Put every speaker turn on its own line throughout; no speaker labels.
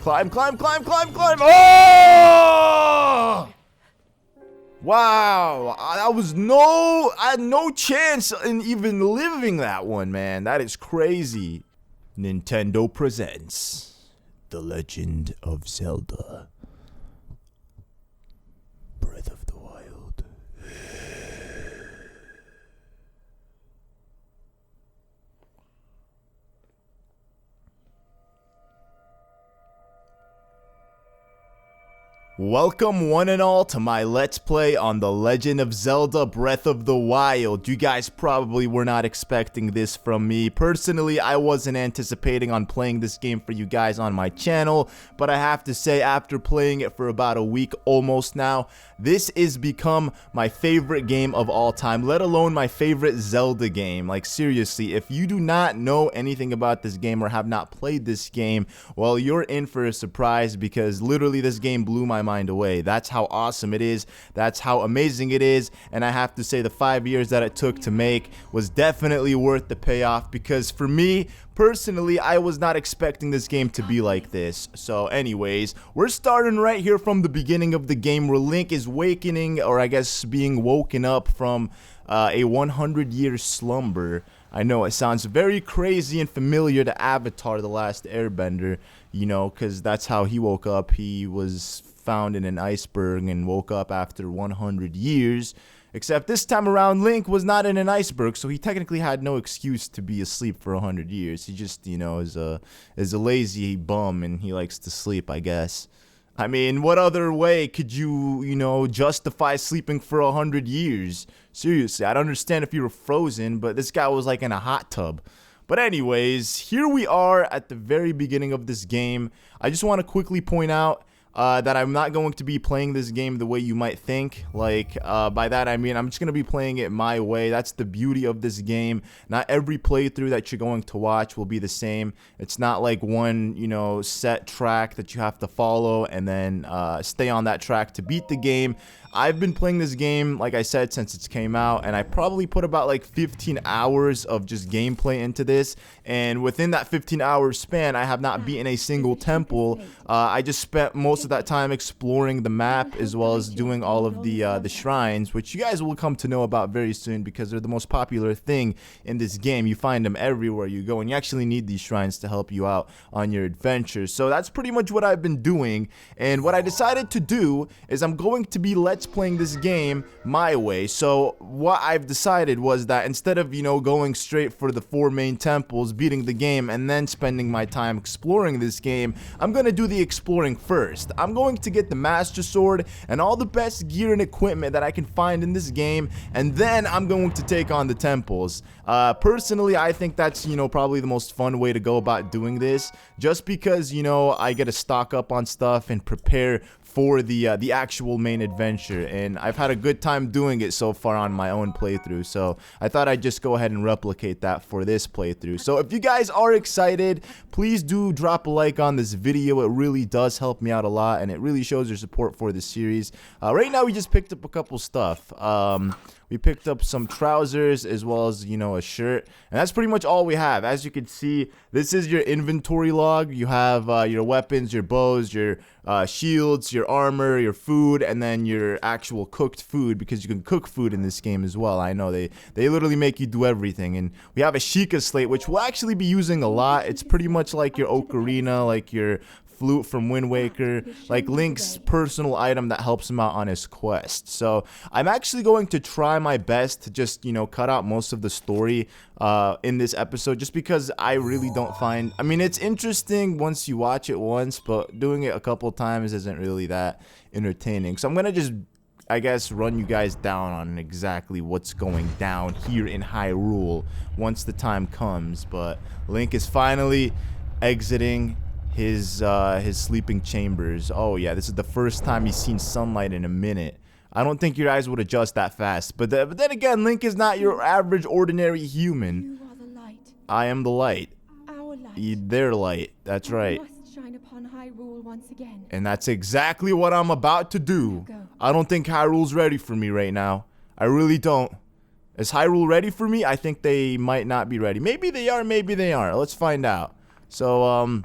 Climb, climb, climb, climb, climb. Oh! Wow. I had no chance in even living that one, man. That is crazy. Nintendo presents The Legend of Zelda. Breath of the Wild. Welcome one and all to my Let's Play on The Legend of Zelda Breath of the Wild. You guys probably were not expecting this from me. Personally, I wasn't anticipating on playing this game for you guys on my channel, but I have to say, after playing it for about a week almost now, this has become my favorite game of all time, let alone my favorite Zelda game. Like, seriously, if you do not know anything about this game or have not played this game, well, you're in for a surprise, because literally this game blew my mind away. That's how awesome it is. That's how amazing it is. And I have to say, the 5 years that it took to make was definitely worth the payoff, because for me personally, I was not expecting this game to be like this. So anyways, we're starting right here from the beginning of the game, where Link is awakening, or I guess being woken up from a 100-year slumber. I know it sounds very crazy and familiar to Avatar: The Last Airbender, you know, because that's how he woke up. He was found in an iceberg and woke up after 100 years. Except this time around, Link was not in an iceberg, so he technically had no excuse to be asleep for 100 years. He just, you know, is a lazy bum, and he likes to sleep, I guess. I mean, what other way could you, you know, justify sleeping for 100 years? Seriously, I don't understand if you were frozen, but this guy was like in a hot tub. But anyways, here we are at the very beginning of this game. I just want to quickly point out that I'm not going to be playing this game the way you might think. Like, by that I mean I'm just going to be playing it my way. That's the beauty of this game. Not every playthrough that you're going to watch will be the same. It's not like one, you know, set track that you have to follow and then stay on that track to beat the game. I've been playing this game, like I said, since it came out, and I probably put about like 15 hours of just gameplay into this, and within that 15-hour span, I have not beaten a single temple. I just spent most of that time exploring the map, as well as doing all of the shrines, which you guys will come to know about very soon, because they're the most popular thing in this game. You find them everywhere you go, and you actually need these shrines to help you out on your adventures. So that's pretty much what I've been doing, and what I decided to do is I'm going to be Let's playing this game my way. So what I've decided was that instead of, you know, going straight for the 4 main temples, beating the game, and then spending my time exploring this game, I'm gonna do the exploring first. I'm going to get the Master Sword and all the best gear and equipment that I can find in this game, and then I'm going to take on the temples. Personally, I think that's, you know, probably the most fun way to go about doing this, just because, you know, I get to stock up on stuff and prepare for the actual main adventure, and I've had a good time doing it so far on my own playthrough, so I thought I'd just go ahead and replicate that for this playthrough. So if you guys are excited, please do drop a like on this video. It really does help me out a lot, and it really shows your support for the series. Right now we just picked up a couple stuff. We picked up some trousers, as well as, you know, a shirt, and that's pretty much all we have. As you can see, this is your inventory log. You have your weapons, your bows, your shields, your armor, your food, and then your actual cooked food, because you can cook food in this game as well. I know they literally make you do everything. And we have a Sheikah slate, which we'll actually be using a lot. It's pretty much like your ocarina, like your flute from Wind Waker, like Link's personal item that helps him out on his quest. So I'm actually going to try my best to just, you know, cut out most of the story in this episode, just because I really don't find, I mean, it's interesting once you watch it once, but doing it a couple times isn't really that entertaining. So I'm gonna just, I guess, run you guys down on exactly what's going down here in Hyrule once the time comes. But Link is finally exiting his sleeping chambers. Oh yeah, this is the first time he's seen sunlight in a minute. I don't think your eyes would adjust that fast. But then again, Link is not your average ordinary human.
You are the light.
I am the light.
Our light.
Their light. That's right.
Must shine upon Hyrule once again.
And that's exactly what I'm about to do. I don't think Hyrule's ready for me right now. I really don't. Is Hyrule ready for me? I think they might not be ready. Maybe they are, maybe they aren't. Let's find out. So,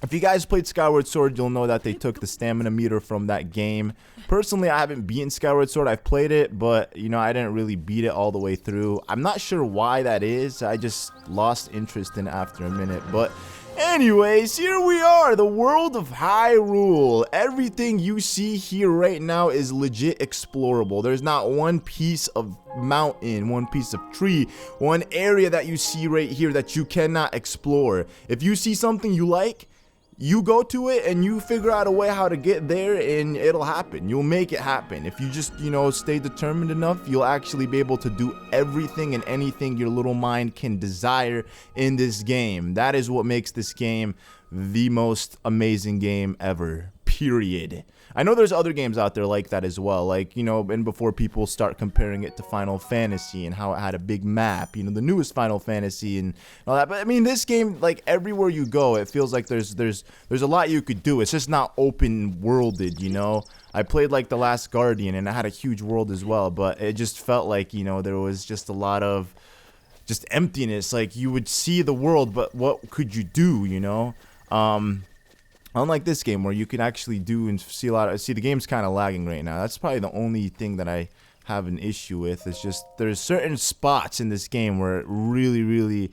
If you guys played Skyward Sword, you'll know that they took the stamina meter from that game. Personally, I haven't beaten Skyward Sword. I've played it, but, you know, I didn't really beat it all the way through. I'm not sure why that is. I just lost interest in it after a minute. But anyways, here we are, the world of Hyrule. Everything you see here right now is legit explorable. There's not one piece of mountain, one piece of tree, one area that you see right here that you cannot explore. If you see something you like, you go to it and you figure out a way how to get there, and it'll happen. You'll make it happen. If you just, you know, stay determined enough, you'll actually be able to do everything and anything your little mind can desire in this game. That is what makes this game the most amazing game ever, period. I know there's other games out there like that as well, like, you know, and before people start comparing it to Final Fantasy and how it had a big map, you know, the newest Final Fantasy and all that. But I mean, this game, like, everywhere you go, it feels like there's a lot you could do. It's just not open worlded, you know. I played like The Last Guardian and it had a huge world as well, but it just felt like, you know, there was just a lot of just emptiness. Like, you would see the world, but what could you do, you know? Unlike this game where you can actually do and see a lot of, see, the game's kind of lagging right now. That's probably the only thing that I have an issue with. It's just there's certain spots in this game where it really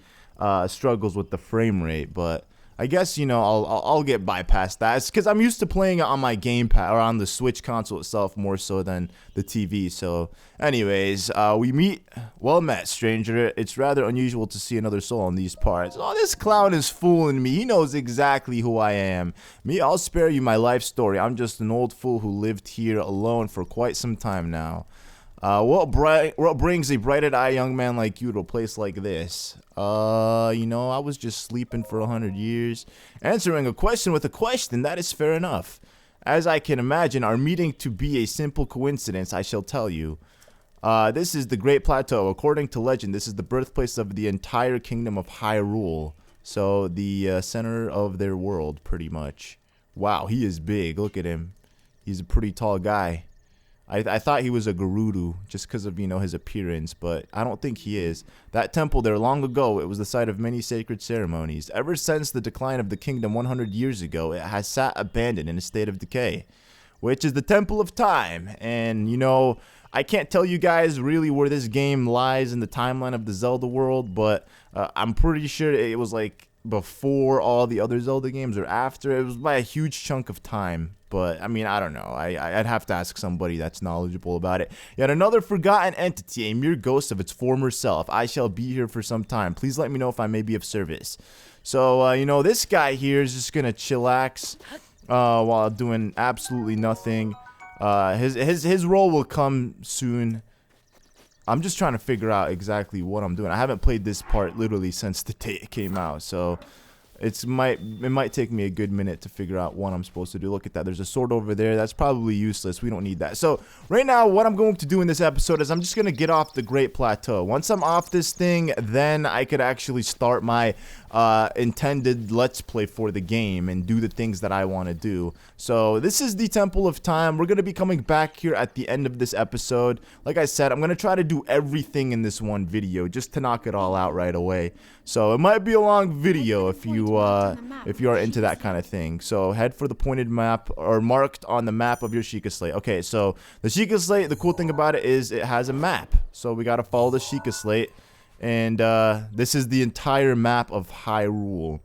struggles with the frame rate, but I guess, you know, I'll get bypassed that. It's because I'm used to playing it on my gamepad or on the Switch console itself more so than the TV. So, anyways, we meet. Well met, stranger. It's rather unusual to see another soul in these parts. Oh, this clown is fooling me. He knows exactly who I am. Me, I'll spare you my life story. I'm just an old fool who lived here alone for quite some time now. What brings a bright-eyed young man like you to a place like this? You know, I was just sleeping for 100 years. Answering a question with a question, that is fair enough. As I can imagine our meeting to be a simple coincidence, I shall tell you. This is the Great Plateau. According to legend, this is the birthplace of the entire kingdom of Hyrule. So, the center of their world, pretty much. Wow, he is big. Look at him. He's a pretty tall guy. I thought he was a Gerudo just because of, you know, his appearance, but I don't think he is. That temple there long ago, it was the site of many sacred ceremonies. Ever since the decline of the kingdom 100 years ago, it has sat abandoned in a state of decay, which is the Temple of Time. And, you know, I can't tell you guys really where this game lies in the timeline of the Zelda world, but I'm pretty sure it was like before all the other Zelda games or after. It was by a huge chunk of time. But, I mean, I don't know. I'd have to ask somebody that's knowledgeable about it. Yet another forgotten entity, a mere ghost of its former self. I shall be here for some time. Please let me know if I may be of service. So, you know, this guy here is just going to chillax while doing absolutely nothing. His role will come soon. I'm just trying to figure out exactly what I'm doing. I haven't played this part literally since the day it came out, so it might take me a good minute to figure out what I'm supposed to do. Look at that. There's a sword over there. That's probably useless. We don't need that. So right now, what I'm going to do in this episode is I'm just going to get off the Great Plateau. Once I'm off this thing, then I could actually start my intended Let's Play for the game and do the things that I want to do. So this is the Temple of Time. We're going to be coming back here at the end of this episode. Like I said, I'm going to try to do everything in this one video just to knock it all out right away. So it might be a long video if you are into that kind of thing. So head for the pointed map or marked on the map of your Sheikah Slate. Okay, so the Sheikah Slate, the cool thing about it is it has a map. So we got to follow the Sheikah Slate. And this is the entire map of Hyrule.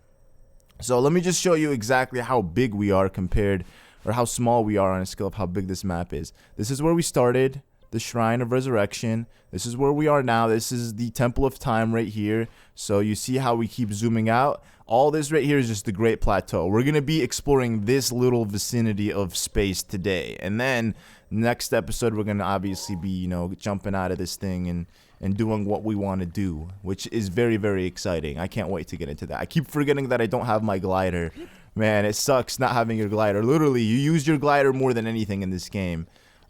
So let me just show you exactly how big we are compared, or how small we are on a scale of how big this map is. This is where we started, the Shrine of Resurrection. This is where we are now. This is the Temple of Time right here. So you see how we keep zooming out. All this right here is just the Great Plateau. We're going to be exploring this little vicinity of space today. And then next episode, we're going to obviously be, you know, jumping out of this thing and doing what we want to do, which is very, very exciting. I can't wait to get into that. I keep forgetting that I don't have my glider. Man, it sucks not having your glider. Literally, you use your glider more than anything in this game.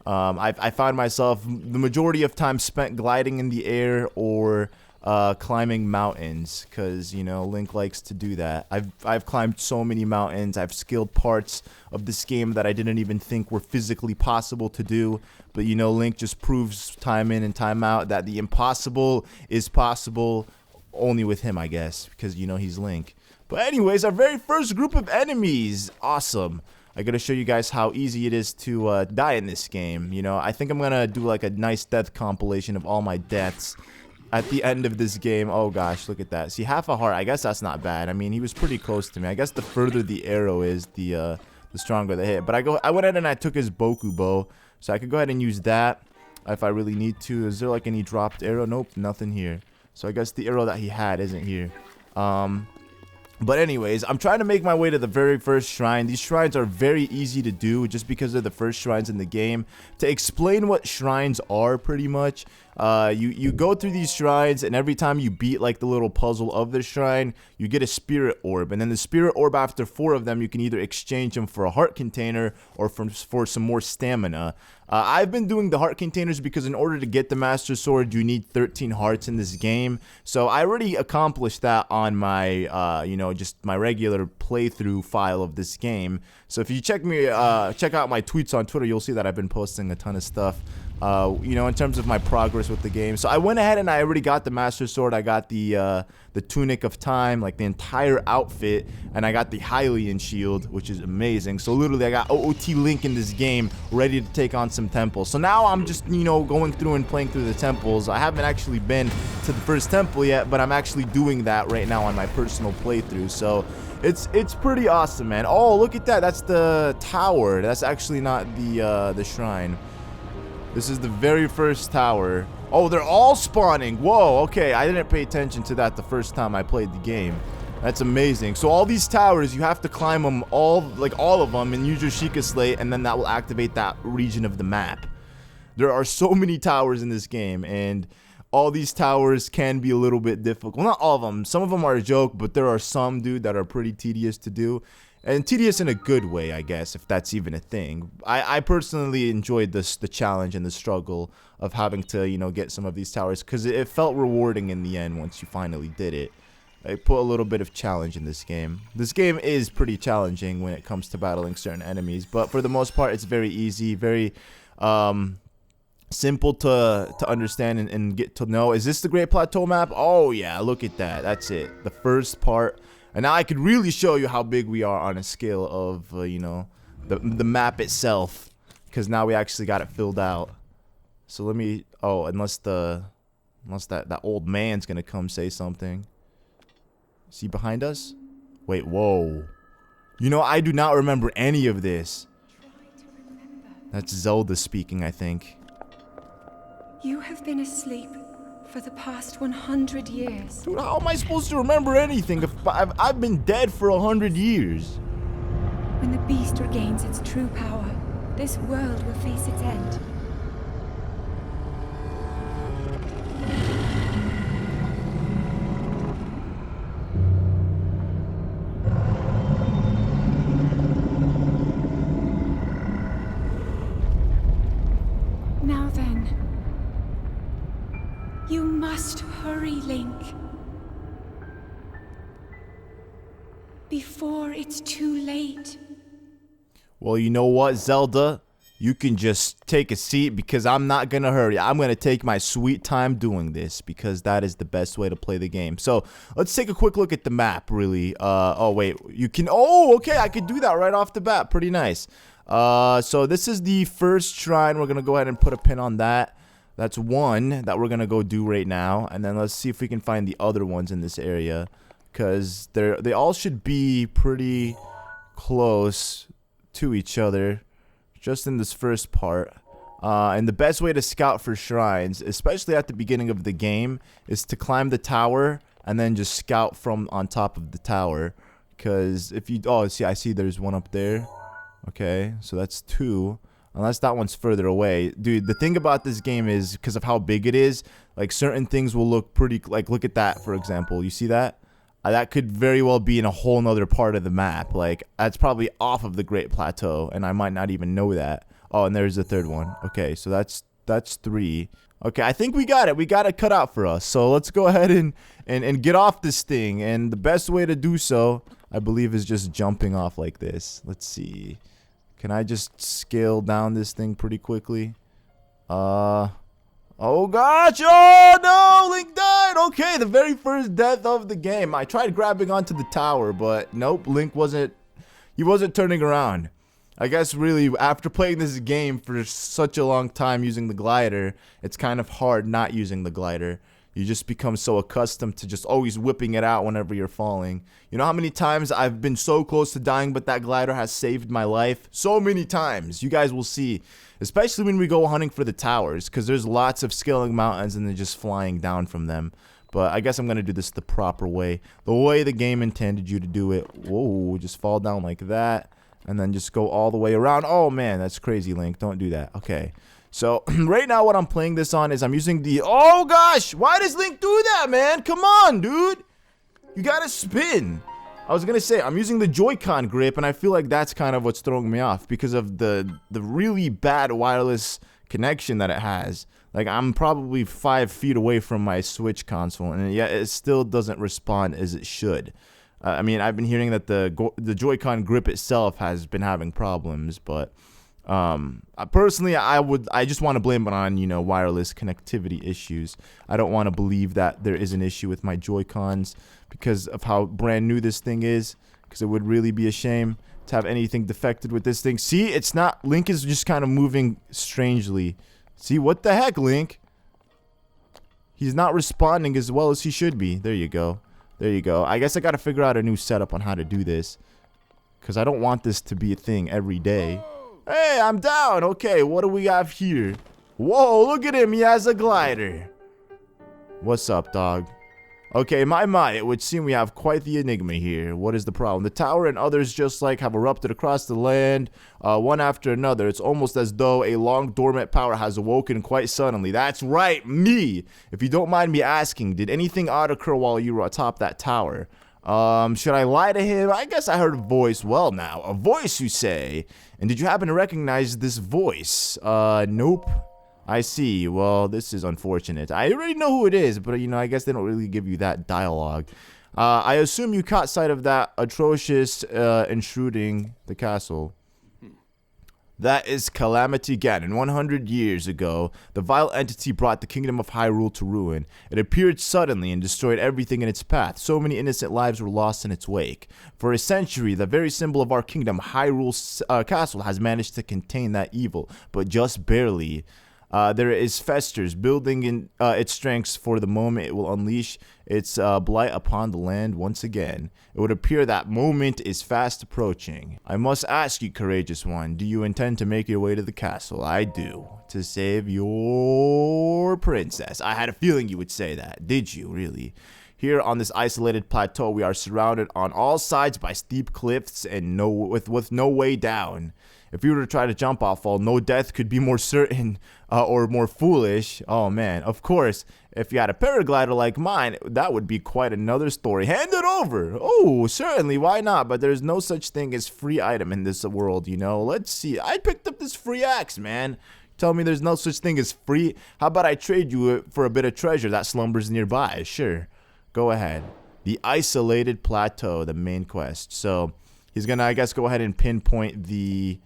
I found myself the majority of time spent gliding in the air or climbing mountains, because, you know, Link likes to do that. I've climbed so many mountains. I've skilled parts of this game that I didn't even think were physically possible to do. But, you know, Link just proves time in and time out that the impossible is possible only with him, I guess, because, you know, he's Link. But anyways, our very first group of enemies. Awesome. I gotta show you guys how easy it is to die in this game. You know, I think I'm gonna do like a nice death compilation of all my deaths at the end of this game. Oh gosh, look at that. See, half a heart. I guess that's not bad. I mean, he was pretty close to me. I guess the further the arrow is, the stronger the hit. But I went ahead and I took his Boku bow, so I could go ahead and use that if I really need to. Is there like any dropped arrow? Nope, nothing here. So I guess the arrow that he had isn't here. But anyways, I'm trying to make my way to the very first shrine. These shrines are very easy to do just because they're the first shrines in the game. To explain what shrines are, pretty much, you go through these shrines, and every time you beat like the little puzzle of the shrine, you get a spirit orb. And then the spirit orb, after 4 of them, you can either exchange them for a heart container or for some more stamina. I've been doing the heart containers because in order to get the Master Sword, you need 13 hearts in this game. So I already accomplished that on my, you know, just my regular playthrough file of this game. So if you check out my tweets on Twitter, you'll see that I've been posting a ton of stuff, you know, in terms of my progress with the game. So I went ahead and I already got the Master Sword. I got the Tunic of Time, like the entire outfit, and I got the Hylian shield, which is amazing. So literally, I got OOT Link in this game, ready to take on some temples. So now I'm just, you know, going through and playing through the temples. I haven't actually been to the first temple yet, but I'm actually doing that right now on my personal playthrough. So it's pretty awesome, man. Oh, look at that. That's the tower. That's actually not the shrine. This is the very first tower. Oh, they're all spawning. Whoa, okay. I didn't pay attention to that the first time I played the game. That's amazing. So all these towers, you have to climb them all of them, and use your Sheikah Slate, and then that will activate that region of the map. There are so many towers in this game, and all these towers can be a little bit difficult. Well, not all of them. Some of them are a joke, but there are some, dude, that are pretty tedious to do. And tedious in a good way, I guess, if that's even a thing. I personally enjoyed the challenge and the struggle of having to, you know, get some of these towers, because it felt rewarding in the end once you finally did it. I put a little bit of challenge in this game. This game is pretty challenging when it comes to battling certain enemies, but for the most part, it's very easy, very simple to understand and get to know. Is this the Great Plateau map? Oh yeah, look at that. That's it. The first part. And now I could really show you how big we are on a scale of, you know, the map itself, because now we actually got it filled out. So let me, oh, unless that old man's gonna come say something. Is he behind us? Wait, whoa. You know, I do not remember any of this. That's Zelda speaking, I think.
You have been asleep for the past 100 years.
Dude, how am I supposed to remember anything if I've been dead for 100 years?
When the beast regains its true power, this world will face its end. Now then, you must hurry, Link. Before it's too late.
Well, you know what, Zelda? You can just take a seat because I'm not gonna hurry. I'm gonna take my sweet time doing this because that is the best way to play the game. So let's take a quick look at the map, really. Oh wait, you can, oh, okay, I could do that right off the bat. Pretty nice. So this is the first shrine. We're gonna go ahead and put a pin on that. That's one that we're gonna go do right now, and then let's see if we can find the other ones in this area, because they all should be pretty close to each other, just in this first part. And the best way to scout for shrines, especially at the beginning of the game, is to climb the tower and then just scout from on top of the tower. Because if you, oh, see, I see there's one up there. Okay, so that's 2. Unless that one's further away. Dude, the thing about this game is, because of how big it is, like, certain things will look pretty, like, look at that, for example. You see that? That could very well be in a whole nother part of the map. Like, that's probably off of the Great Plateau, and I might not even know that. Oh, and there's the third one. Okay, so that's 3. Okay, I think we got it. We got it cut out for us. So let's go ahead and get off this thing. And the best way to do so, I believe, is just jumping off like this. Let's see. Can I just scale down this thing pretty quickly? Oh gosh! Oh no! no, Link died. Okay, the very first death of the game. I tried grabbing onto the tower, but nope, Link wasn't turning around. I guess really after playing this game for such a long time using the glider, it's kind of hard not using the glider. You just become so accustomed to just always whipping it out whenever you're falling. You know how many times I've been so close to dying, but that glider has saved my life? So many times. You guys will see. Especially when we go hunting for the towers, because there's lots of scaling mountains and then just flying down from them. But I guess I'm going to do this the proper way. The way the game intended you to do it. Whoa, just fall down like that. And then just go all the way around. Oh, man, that's crazy, Link. Don't do that. Okay. So, right now what I'm playing this on is I'm using the... Oh, gosh! Why does Link do that, man? Come on, dude! You gotta spin. I was gonna say, I'm using the Joy-Con grip, and I feel like that's kind of what's throwing me off because of the really bad wireless connection that it has. Like, I'm probably 5 feet away from my Switch console, and yet it still doesn't respond as it should. I mean, I've been hearing that the Joy-Con grip itself has been having problems, but personally, I just want to blame it on, you know, wireless connectivity issues. I don't want to believe that there is an issue with my Joy-Cons because of how brand new this thing is, because it would really be a shame to have anything defected with this thing. See, it's not, Link is just kind of moving strangely. See, what the heck, Link? He's not responding as well as he should be. There you go. There you go. I guess I gotta figure out a new setup on how to do this, because I don't want this to be a thing every day. Hey, I'm down. Okay, what do we have here? Whoa, look at him. He has a glider. What's up, dog? Okay, my, it would seem we have quite the enigma here. What is the problem? The tower and others just like have erupted across the land, one after another. It's almost as though a long dormant power has awoken quite suddenly. That's right, me! If you don't mind me asking, did anything odd occur while you were atop that tower? Should I lie to him? I guess I heard a voice. Well now, a voice you say? And did you happen to recognize this voice? Nope. I see. Well, this is unfortunate. I already know who it is, but, you know, I guess they don't really give you that dialogue. I assume you caught sight of that atrocious intruding the castle. That is Calamity Ganon. 100 years ago, the vile entity brought the kingdom of Hyrule to ruin. It appeared suddenly and destroyed everything in its path. So many innocent lives were lost in its wake. For a century, the very symbol of our kingdom, Hyrule's castle, has managed to contain that evil, but just barely. There is festers building in its strengths for the moment it will unleash its blight upon the land once again. It would appear that moment is fast approaching. I must ask you, courageous one, do you intend to make your way to the castle? I do. To save your princess. I had a feeling you would say that. Did you, really? Here on this isolated plateau, we are surrounded on all sides by steep cliffs and with no way down. If we were to try to jump off, well, no death could be more certain or more foolish. Oh, man. Of course, if you had a paraglider like mine, that would be quite another story. Hand it over. Oh, certainly. Why not? But there's no such thing as free item in this world, you know. Let's see. I picked up this free axe, man. Tell me there's no such thing as free. How about I trade you for a bit of treasure that slumbers nearby? Sure. Go ahead. The isolated plateau, the main quest. So he's going to, I guess, go ahead and pinpoint the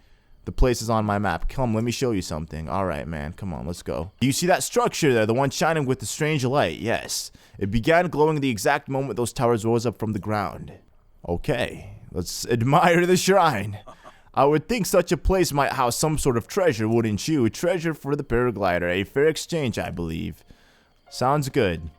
places on my map. Come, let me show you something. All right, man. Come on, let's go. Do you see that structure there? The one shining with the strange light? Yes. It began glowing the exact moment those towers rose up from the ground. Okay. Let's admire the shrine. I would think such a place might house some sort of treasure, wouldn't you? Treasure for the paraglider. A fair exchange, I believe. Sounds good.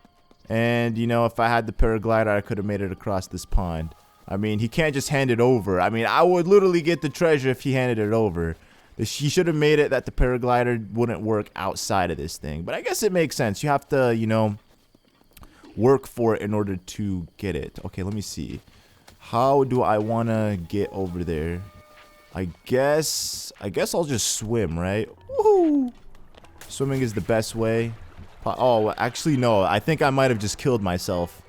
And, you know, if I had the paraglider, I could have made it across this pond. I mean, he can't just hand it over. I mean, I would literally get the treasure if he handed it over. He should have made it that the paraglider wouldn't work outside of this thing. But I guess it makes sense. You have to, you know, work for it in order to get it. Okay, let me see. How do I want to get over there? I guess I'll just swim, right? Woohoo! Swimming is the best way. Oh, actually, no. I think I might have just killed myself.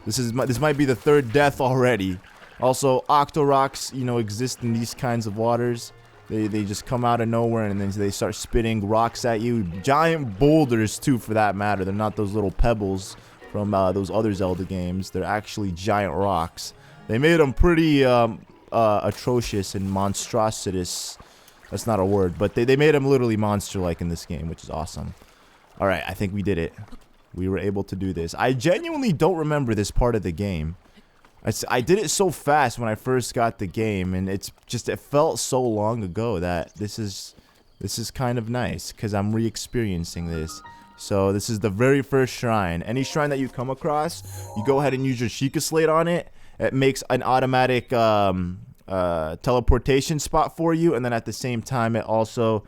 This might be the third death already. Also, Octoroks, you know, exist in these kinds of waters. They just come out of nowhere and then they start spitting rocks at you. Giant boulders, too, for that matter. They're not those little pebbles from those other Zelda games. They're actually giant rocks. They made them pretty atrocious and monstrositous. That's not a word, but they made them literally monster-like in this game, which is awesome. All right, I think we did it. we were able to do this. I genuinely don't remember this part of the game. I did it so fast when I first got the game, and it felt so long ago that this is kind of nice because I'm re-experiencing this. So this is the very first shrine. Any shrine that you come across, you go ahead and use your Sheikah Slate on it. It makes an automatic teleportation spot for you, and then at the same time it also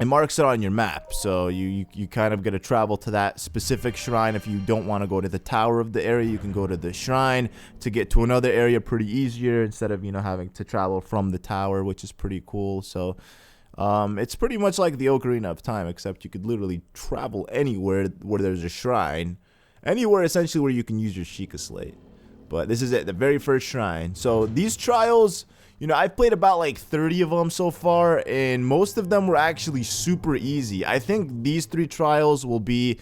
it marks it on your map. So you kind of get to travel to that specific shrine. If you don't want to go to the tower of the area, you can go to the shrine to get to another area pretty easier instead of, you know, having to travel from the tower, which is pretty cool. So it's pretty much like the Ocarina of Time, except you could literally travel anywhere where there's a shrine. Anywhere essentially where you can use your Sheikah Slate. But this is it, the very first shrine. So these trials, you know, I've played about like 30 of them so far, and most of them were actually super easy. I think these 3 trials will be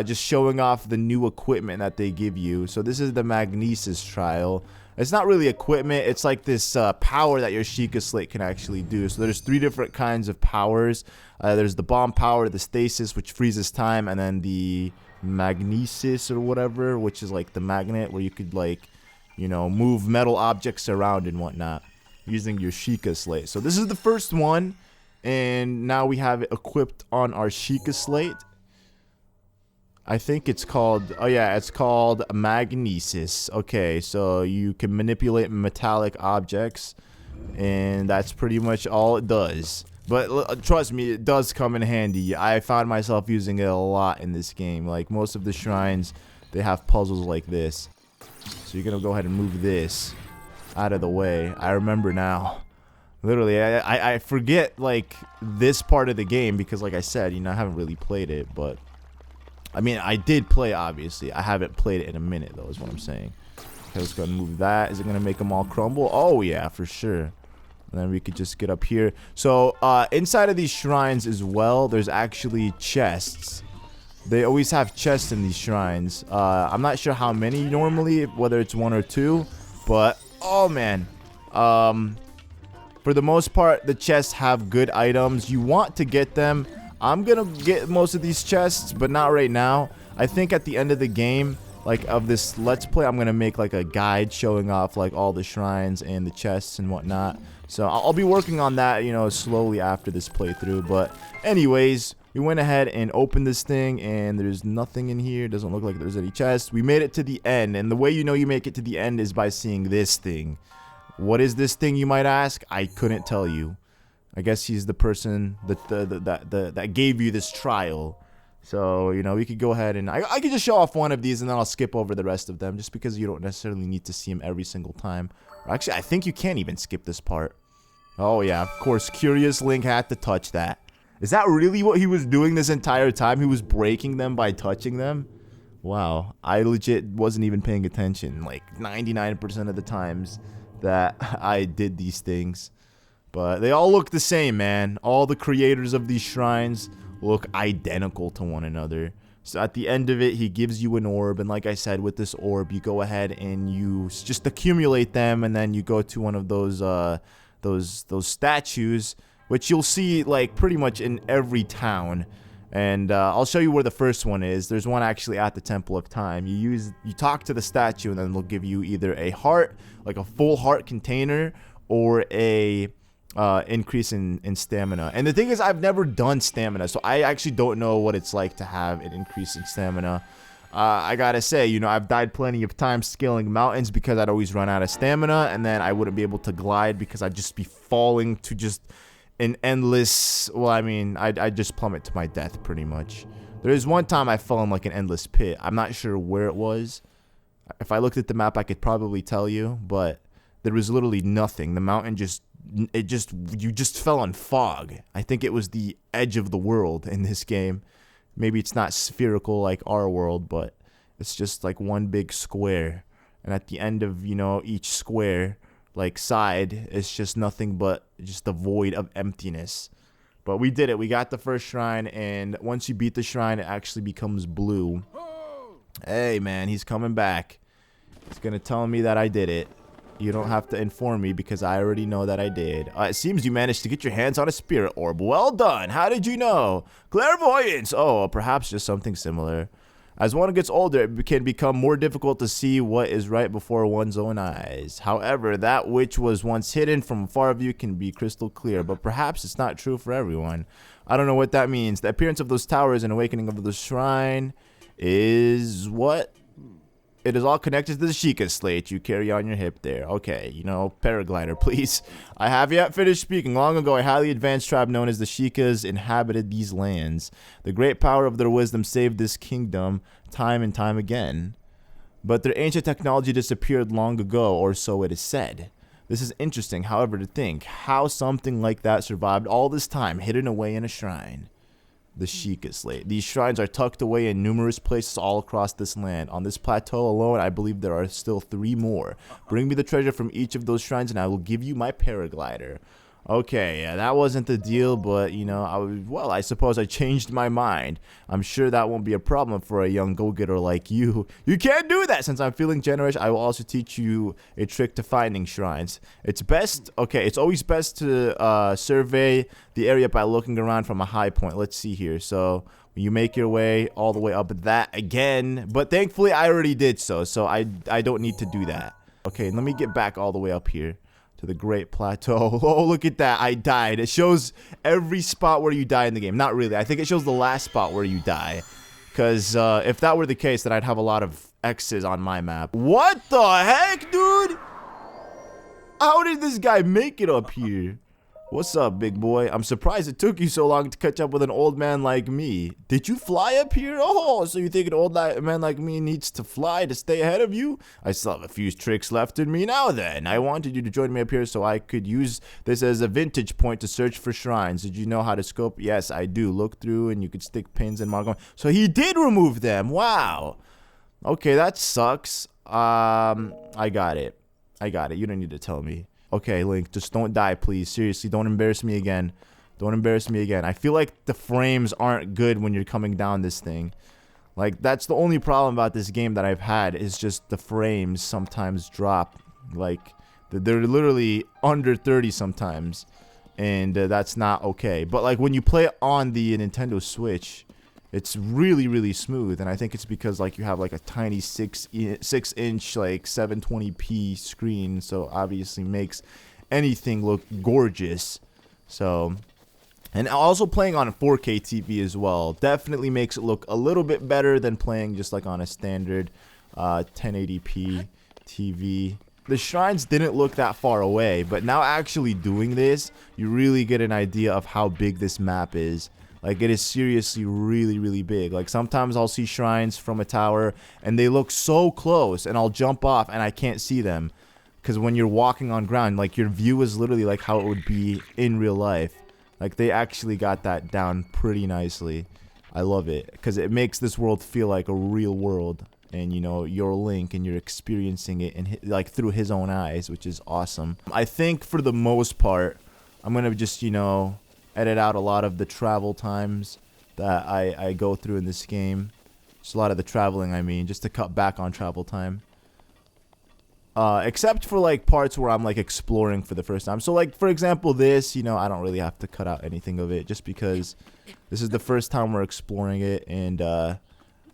just showing off the new equipment that they give you. So this is the Magnesis trial. It's not really equipment, it's like this power that your Sheikah Slate can actually do. So there's 3 different kinds of powers. There's the bomb power, the Stasis, which freezes time, and then the Magnesis or whatever, which is like the magnet where you could, like, you know, move metal objects around and whatnot using your Sheikah Slate. So this is the first one, and now we have it equipped on our Sheikah Slate. I think it's called, oh yeah, it's called Magnesis. Okay, so you can manipulate metallic objects, and that's pretty much all it does. But trust me, it does come in handy. I found myself using it a lot in this game. Like, most of the shrines, they have puzzles like this. So you're gonna go ahead and move this out of the way. I remember now. Literally, I forget, like, this part of the game because, like I said, you know, I haven't really played it. But, I mean, I did play, obviously. I haven't played it in a minute, though, is what I'm saying. Okay, let's go ahead and move that. Is it gonna make them all crumble? Oh, yeah, for sure. And then we could just get up here. So, inside of these shrines as well, there's actually chests. They always have chests in these shrines. I'm not sure how many normally, whether it's 1 or 2. But, oh man. For the most part, the chests have good items. You want to get them. I'm gonna get most of these chests, but not right now. I think at the end of the game, like, of this Let's Play, I'm gonna make, like, a guide showing off, like, all the shrines and the chests and whatnot. So I'll be working on that, you know, slowly after this playthrough. But anyways, we went ahead and opened this thing, and there's nothing in here. Doesn't look like there's any chests. We made it to the end, and the way you know you make it to the end is by seeing this thing. What is this thing, you might ask? I couldn't tell you. I guess he's the person that gave you this trial. So, you know, we could go ahead and I could just show off one of these, and then I'll skip over the rest of them, just because you don't necessarily need to see him every single time. Or actually, I think you can't even skip this part. Oh yeah, of course, Curious Link had to touch that. Is that really what he was doing this entire time? He was breaking them by touching them? Wow, I legit wasn't even paying attention, like 99% of the times that I did these things. But they all look the same, man. All the creators of these shrines look identical to one another. So at the end of it, he gives you an orb, and like I said, with this orb, you go ahead and you just accumulate them, and then you go to one of those statues, which you'll see, like, pretty much in every town. And I'll show you where the first one is. There's one actually at the Temple of Time. You talk to the statue, and then they'll give you either a heart, like a full heart container, or a increase in stamina. And the thing is, I've never done stamina, so I actually don't know what it's like to have an increase in stamina. I gotta say, you know, I've died plenty of times scaling mountains because I'd always run out of stamina, and then I wouldn't be able to glide because I'd just be falling to just an endless, well, I mean, I'd just plummet to my death pretty much. There is one time I fell in, like, an endless pit. I'm not sure where it was. If I looked at the map, I could probably tell you, but there was literally nothing. The mountain you just fell in fog. I think it was the edge of the world in this game. Maybe it's not spherical like our world, but it's just like one big square. And at the end of, you know, each square, like, side, it's just nothing but just a void of emptiness. But we did it. We got the first shrine, and once you beat the shrine, it actually becomes blue. Hey, man, he's coming back. He's gonna tell me that I did it. You don't have to inform me because I already know that I did. It seems you managed to get your hands on a spirit orb. Well done. How did you know? Clairvoyance. Oh, perhaps just something similar. As one gets older, it can become more difficult to see what is right before one's own eyes. However, that which was once hidden from a far view can be crystal clear, but perhaps it's not true for everyone. I don't know what that means. The appearance of those towers and awakening of the shrine is what? It is all connected to the Sheikah slate you carry on your hip there. Okay, you know, paraglider, please. I have yet finished speaking. Long ago, a highly advanced tribe known as the Sheikahs inhabited these lands. The great power of their wisdom saved this kingdom time and time again. But their ancient technology disappeared long ago, or so it is said. This is interesting, however, to think how something like that survived all this time hidden away in a shrine. The Sheikah slate. These shrines are tucked away in numerous places all across this land. On this plateau alone, I believe there are still 3 more. Bring me the treasure from each of those shrines and I will give you my paraglider. Okay, yeah, that wasn't the deal, but, you know, I suppose I changed my mind. I'm sure that won't be a problem for a young go-getter like you. You can't do that! Since I'm feeling generous, I will also teach you a trick to finding shrines. It's always best to survey the area by looking around from a high point. Let's see here. So, you make your way all the way up that again, but thankfully I already did so I don't need to do that. Okay, let me get back all the way up here. To the Great Plateau. Oh, look at that. I died. It shows every spot where you die in the game. Not really. I think it shows the last spot where you die. Because if that were the case, then I'd have a lot of X's on my map. What the heck, dude? How did this guy make it up here? What's up, big boy? I'm surprised it took you so long to catch up with an old man like me. Did you fly up here? Oh, so you think an old man like me needs to fly to stay ahead of you? I still have a few tricks left in me now then. I wanted you to join me up here so I could use this as a vantage point to search for shrines. Did you know how to scope? Yes, I do. Look through and you could stick pins and mark them. So he did remove them. Wow. Okay, that sucks. I got it. You don't need to tell me. Okay, Link, just don't die, please. Seriously, don't embarrass me again. Don't embarrass me again. I feel like the frames aren't good when you're coming down this thing. Like, that's the only problem about this game that I've had is just the frames sometimes drop. Like, they're literally under 30 sometimes. And that's not okay. But, like, when you play it on the Nintendo Switch, it's really, really smooth. And I think it's because, like, you have, like, a tiny 6-inch, like, 720p screen. So, obviously makes anything look gorgeous. So, and also playing on a 4K TV as well definitely makes it look a little bit better than playing just, like, on a standard 1080p TV. The shrines didn't look that far away. But now actually doing this, you really get an idea of how big this map is. Like, it is seriously really, really big. Like, sometimes I'll see shrines from a tower, and they look so close, and I'll jump off, and I can't see them. Because when you're walking on ground, like, your view is literally like how it would be in real life. Like, they actually got that down pretty nicely. I love it, because it makes this world feel like a real world. And, you know, you're Link, and you're experiencing it, and like, through his own eyes, which is awesome. I think, for the most part, I'm going to just, you know, edit out a lot of the travel times that I go through in this game. Just a lot of the traveling, I mean, just to cut back on travel time. Except for, like, parts where I'm, like, exploring for the first time. So, like, for example, this, you know, I don't really have to cut out anything of it just because this is the first time we're exploring it, and I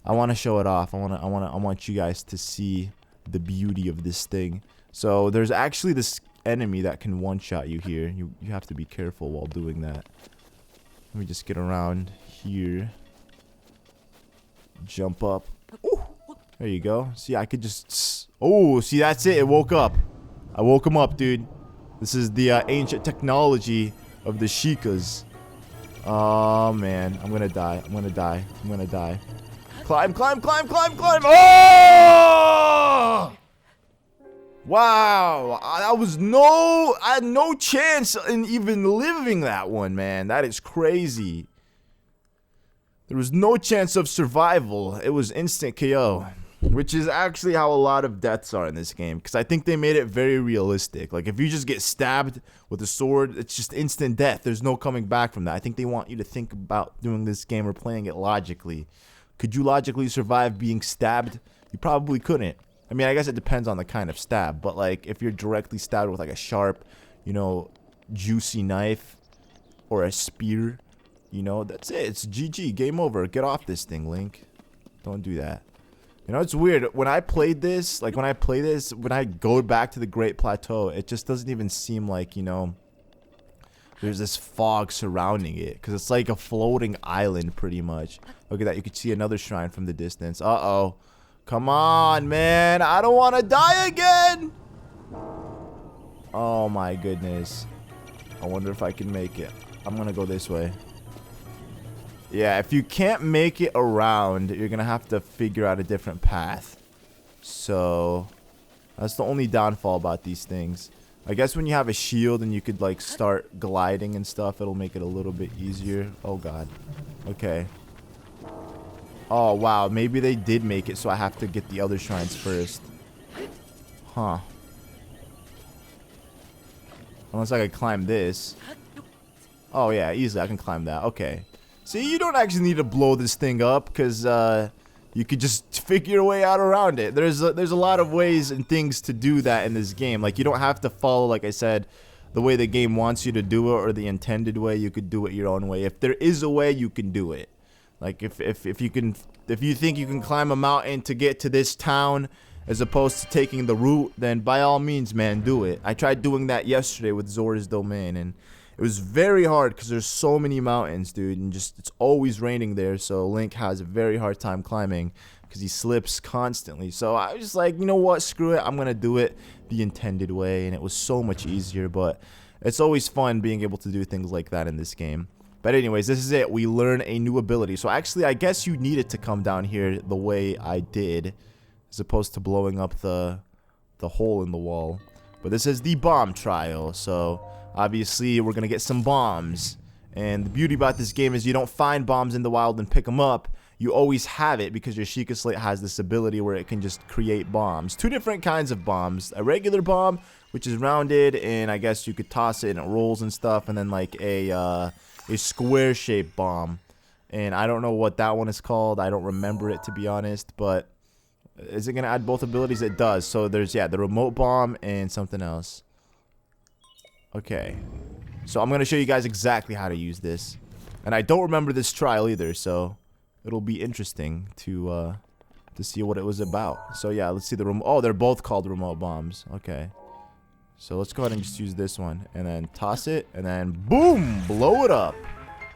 want to show it off. I want you guys to see the beauty of this thing. So, there's actually this enemy that can one-shot you here. You have to be careful while doing that. Let me just get around here. Jump up. Ooh, there you go. See, I could just... Oh, see, that's it. It woke up. I woke him up, dude. This is the ancient technology of the Sheikahs. Oh, man. I'm gonna die. I'm gonna die. I'm gonna die. Climb, climb, climb, climb, climb. Oh! Wow, I had no chance in even living that one, man. That is crazy. There was no chance of survival. It was instant KO, which is actually how a lot of deaths are in this game, because I think they made it very realistic. Like, if you just get stabbed with a sword, it's just instant death. There's no coming back from that. I think they want you to think about doing this game or playing it logically. Could you logically survive being stabbed? You probably couldn't. I mean, I guess it depends on the kind of stab, but like if you're directly stabbed with like a sharp, you know, juicy knife or a spear, you know, that's it. It's GG, game over. Get off this thing, Link. Don't do that. You know, it's weird. When I played this, like when I go back to the Great Plateau, it just doesn't even seem like, you know, there's this fog surrounding it, because it's like a floating island pretty much. Look at that. You can see another shrine from the distance. Uh-oh. Come on, man. I don't want to die again. Oh, my goodness. I wonder if I can make it. I'm going to go this way. Yeah, if you can't make it around, you're going to have to figure out a different path. So, that's the only downfall about these things. I guess when you have a shield and you could like start gliding and stuff, it'll make it a little bit easier. Oh god. Okay. Oh wow, maybe they did make it so I have to get the other shrines first. Huh. Unless I could climb this. Oh yeah, easily I can climb that. Okay. See, you don't actually need to blow this thing up, because you could just figure your way out around it. There's a lot of ways and things to do that in this game. Like, you don't have to follow, like I said, the way the game wants you to do it or the intended way. You could do it your own way. If there is a way, you can do it. Like, if you think you can climb a mountain to get to this town as opposed to taking the route, then by all means, man, do it. I tried doing that yesterday with Zora's Domain, and it was very hard because there's so many mountains, dude, and just it's always raining there, so Link has a very hard time climbing because he slips constantly. So I was just like, you know what, screw it, I'm gonna do it the intended way, and it was so much easier. But it's always fun being able to do things like that in this game. But anyways, this is it. We learn a new ability. So actually, I guess you needed to come down here the way I did, as opposed to blowing up the hole in the wall. But this is the bomb trial, so obviously we're gonna get some bombs. And the beauty about this game is you don't find bombs in the wild and pick them up. You always have it because your Sheikah Slate has this ability where it can just create bombs. Two different kinds of bombs. A regular bomb, which is rounded, and I guess you could toss it and it rolls and stuff. And then like a square-shaped bomb. And I don't know what that one is called. I don't remember it, to be honest. But is it gonna add both abilities? It does. So there's, yeah, the remote bomb and something else. Okay, so I'm going to show you guys exactly how to use this. And I don't remember this trial either, so it'll be interesting to see what it was about. So yeah, let's see the remote. Oh, they're both called remote bombs. Okay. So let's go ahead and just use this one. And then toss it, and then boom! Blow it up.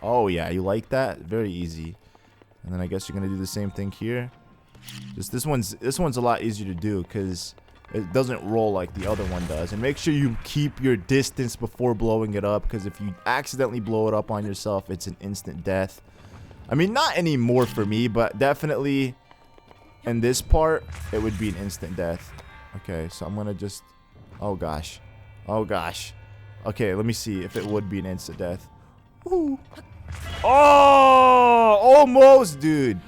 Oh yeah, you like that? Very easy. And then I guess you're going to do the same thing here. Just this one's a lot easier to do because it doesn't roll like the other one does. And make sure you keep your distance before blowing it up, because if you accidentally blow it up on yourself, it's an instant death. I mean, not anymore for me, but definitely in this part, it would be an instant death. Okay, so I'm gonna just... Oh gosh. Oh gosh. Okay, let me see if it would be an instant death. Ooh. Oh! Almost, dude.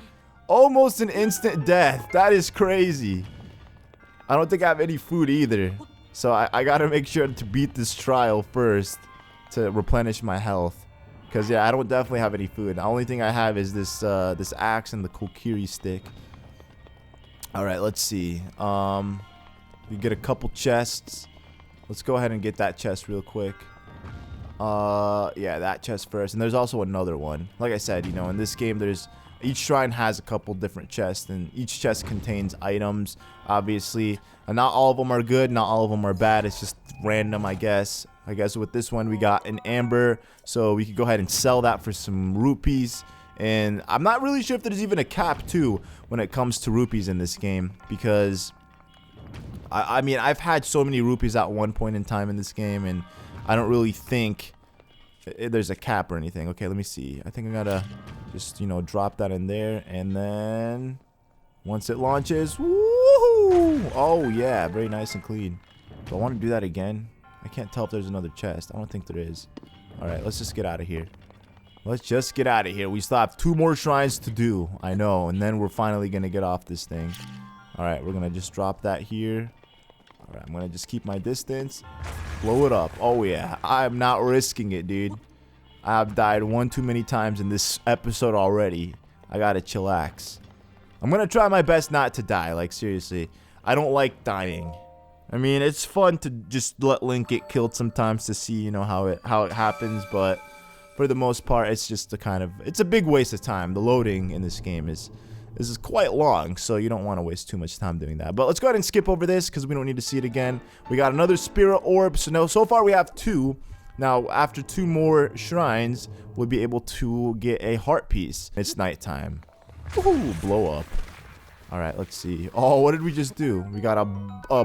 Almost an instant death. That is crazy. I don't think I have any food either. So I gotta make sure to beat this trial first to replenish my health. Because, yeah, I don't definitely have any food. The only thing I have is this this axe and the Kokiri stick. Alright, let's see. We get a couple chests. Let's go ahead and get that chest real quick. Yeah, that chest first. And there's also another one. Like I said, you know, in this game, each shrine has a couple different chests, and each chest contains items, obviously. And not all of them are good, not all of them are bad. It's just random, I guess. I guess with this one, we got an amber, so we could go ahead and sell that for some rupees. And I'm not really sure if there's even a cap, too, when it comes to rupees in this game, because I mean, I've had so many rupees at one point in time in this game, and I don't really think there's a cap or anything. Okay, let me see. I think I gotta just, you know, drop that in there, and then once it launches, woohoo! Oh yeah, very nice and clean. Do I want to do that again? I can't tell if there's another chest. I don't think there is. Alright, let's just get out of here. Let's just get out of here. We still have 2 more shrines to do. I know, and then we're finally gonna get off this thing. Alright, we're gonna just drop that here. Alright, I'm gonna just keep my distance. Blow it up. Oh yeah, I'm not risking it, dude. I've died one too many times in this episode already. I gotta chillax. I'm gonna try my best not to die, like seriously. I don't like dying. I mean, it's fun to just let Link get killed sometimes to see, you know, how it happens, but for the most part, it's just it's a big waste of time. The loading in this game is quite long, so you don't want to waste too much time doing that. But let's go ahead and skip over this because we don't need to see it again. We got another spirit orb. So far we have 2. Now, after 2 more shrines, we'll be able to get a heart piece. It's nighttime. Ooh, blow up. Alright, let's see. Oh, what did we just do? We got a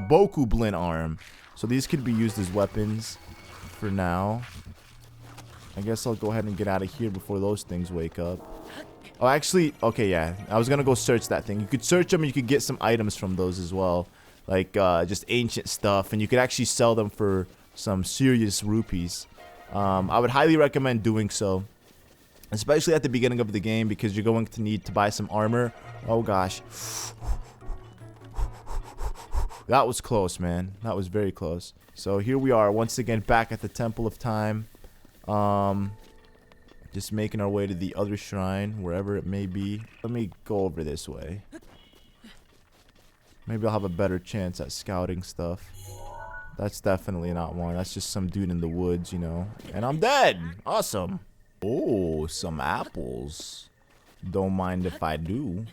Boku Blin arm. So these could be used as weapons for now. I guess I'll go ahead and get out of here before those things wake up. Oh, actually, okay, yeah. I was gonna go search that thing. You could search them and you could get some items from those as well. Like, just ancient stuff. And you could actually sell them for some serious rupees. I would highly recommend doing so. Especially at the beginning of the game because you're going to need to buy some armor. Oh, gosh. That was close, man. That was very close. So here we are once again back at the Temple of Time. Just making our way to the other shrine, wherever it may be. Let me go over this way. Maybe I'll have a better chance at scouting stuff. That's definitely not one. That's just some dude in the woods, you know. And I'm dead! Awesome! Oh, some apples. Don't mind if I do.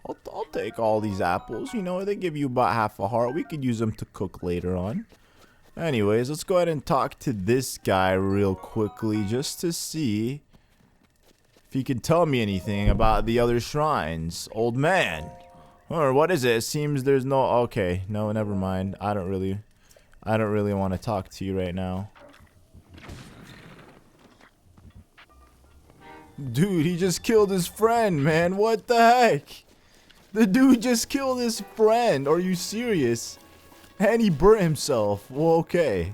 I'll take all these apples. You know, they give you about half a heart. We could use them to cook later on. Anyways, let's go ahead and talk to this guy real quickly just to see if he can tell me anything about the other shrines. Old man. Or what is it? It seems there's no... Okay, no, never mind. I don't really want to talk to you right now. Dude, he just killed his friend, man. What the heck? The dude just killed his friend. Are you serious? And he burnt himself. Well, okay.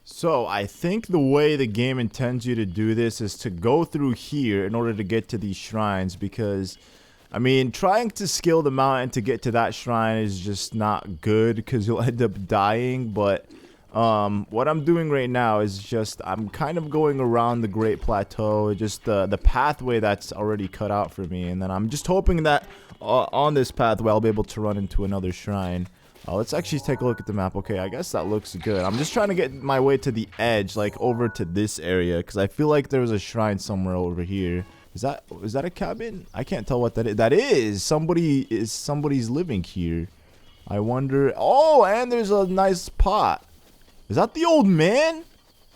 So, I think the way the game intends you to do this is to go through here in order to get to these shrines because, I mean, trying to scale the mountain to get to that shrine is just not good because you'll end up dying, but what I'm doing right now is just I'm kind of going around the Great Plateau, just the pathway that's already cut out for me, and then I'm just hoping that on this pathway I'll be able to run into another shrine. Let's actually take a look at the map. Okay, I guess that looks good. I'm just trying to get my way to the edge, like over to this area, because I feel like there was a shrine somewhere over here. Is that a cabin? I can't tell what that is. That is somebody's living here. I wonder. Oh, and there's a nice pot. Is that the old man?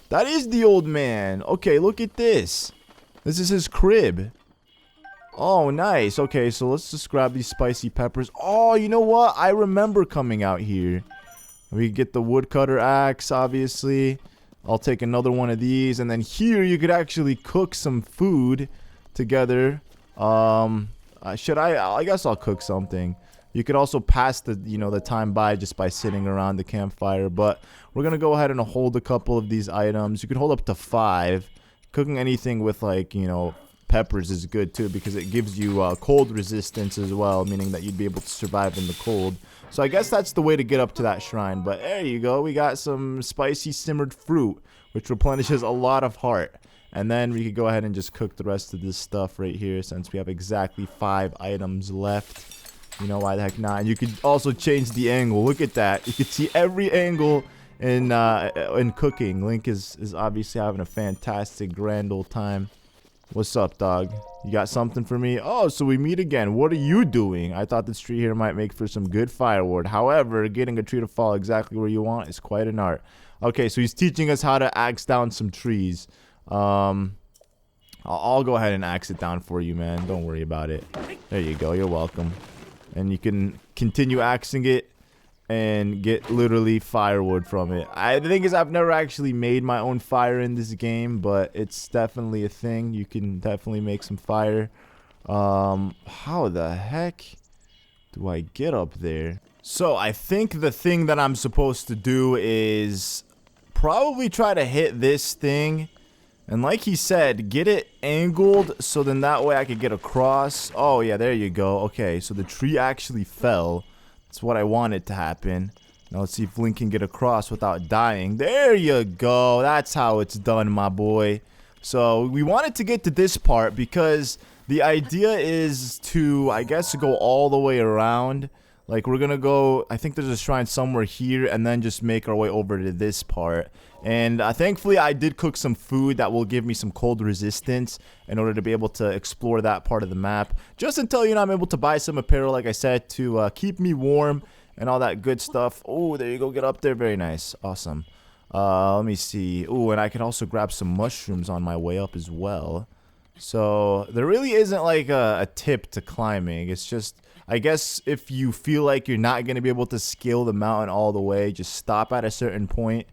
That is the old man. Okay, look at this. This is his crib. Oh, nice. Okay, so let's just grab these spicy peppers. Oh, you know what? I remember coming out here. We get the woodcutter axe, obviously. I'll take another one of these. And then here you could actually cook some food together. I guess I'll cook something. You could also pass the time by just by sitting around the campfire, but we're gonna go ahead and hold a couple of these items. You could hold up to 5. Cooking anything with peppers is good too because it gives you cold resistance as well, meaning that you'd be able to survive in the cold. So I guess that's the way to get up to that shrine. But there you go. We got some spicy simmered fruit, which replenishes a lot of heart. And then we could go ahead and just cook the rest of this stuff right here since we have exactly 5 items left. You know, why the heck not? And you could also change the angle. Look at that. You could see every angle in cooking. Link is obviously having a fantastic grand old time. What's up, dog? You got something for me? Oh, so we meet again. What are you doing? I thought this tree here might make for some good firewood. However, getting a tree to fall exactly where you want is quite an art. Okay, so he's teaching us how to axe down some trees. I'll go ahead and axe it down for you, man. Don't worry about it. There you go. You're welcome. And you can continue axing it and get literally firewood from it. The thing is, I've never actually made my own fire in this game, but it's definitely a thing. You can definitely make some fire. How the heck do I get up there? So I think the thing that I'm supposed to do is probably try to hit this thing. And like he said, get it angled so then that way I could get across. Oh, yeah, there you go. Okay, so the tree actually fell. That's what I wanted to happen. Now let's see if Link can get across without dying. There you go. That's how it's done, my boy. So we wanted to get to this part because the idea is to, I guess, go all the way around. Like, we're gonna go, I think there's a shrine somewhere here, and then just make our way over to this part. And thankfully, I did cook some food that will give me some cold resistance in order to be able to explore that part of the map. Just until, you know, I'm able to buy some apparel, like I said, to keep me warm and all that good stuff. Oh, there you go, get up there, very nice, awesome. Let me see. Oh, and I can also grab some mushrooms on my way up as well. So, there really isn't like a tip to climbing. It's just, I guess if you feel like you're not going to be able to scale the mountain all the way, just stop at a certain point,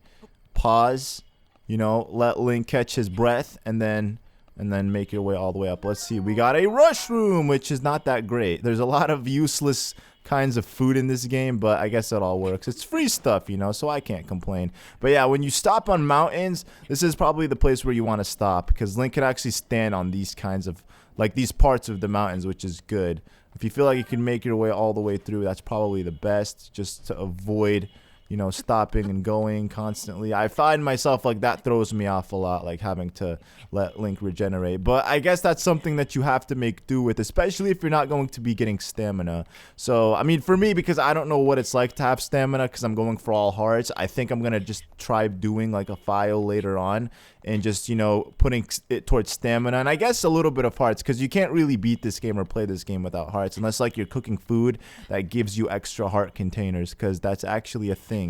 pause, you know, let Link catch his breath, and then make your way all the way up. Let's see, we got a rush room, which is not that great. There's a lot of useless kinds of food in this game, but I guess it all works. It's free stuff, you know, so I can't complain. But yeah, when you stop on mountains, this is probably the place where you want to stop, because Link can actually stand on these kinds of, like, these parts of the mountains, which is good. If you feel like you can make your way all the way through, that's probably the best, just to avoid, you know, stopping and going constantly. I find myself like that throws me off a lot, like having to let Link regenerate. But I guess that's something that you have to make do with, especially if you're not going to be getting stamina. So, I mean, for me, because I don't know what it's like to have stamina, because I'm going for all hearts, I think I'm going to just try doing like a file later on and just, you know, putting it towards stamina and I guess a little bit of hearts, because you can't really beat this game or play this game without hearts unless like you're cooking food that gives you extra heart containers, because that's actually a thing.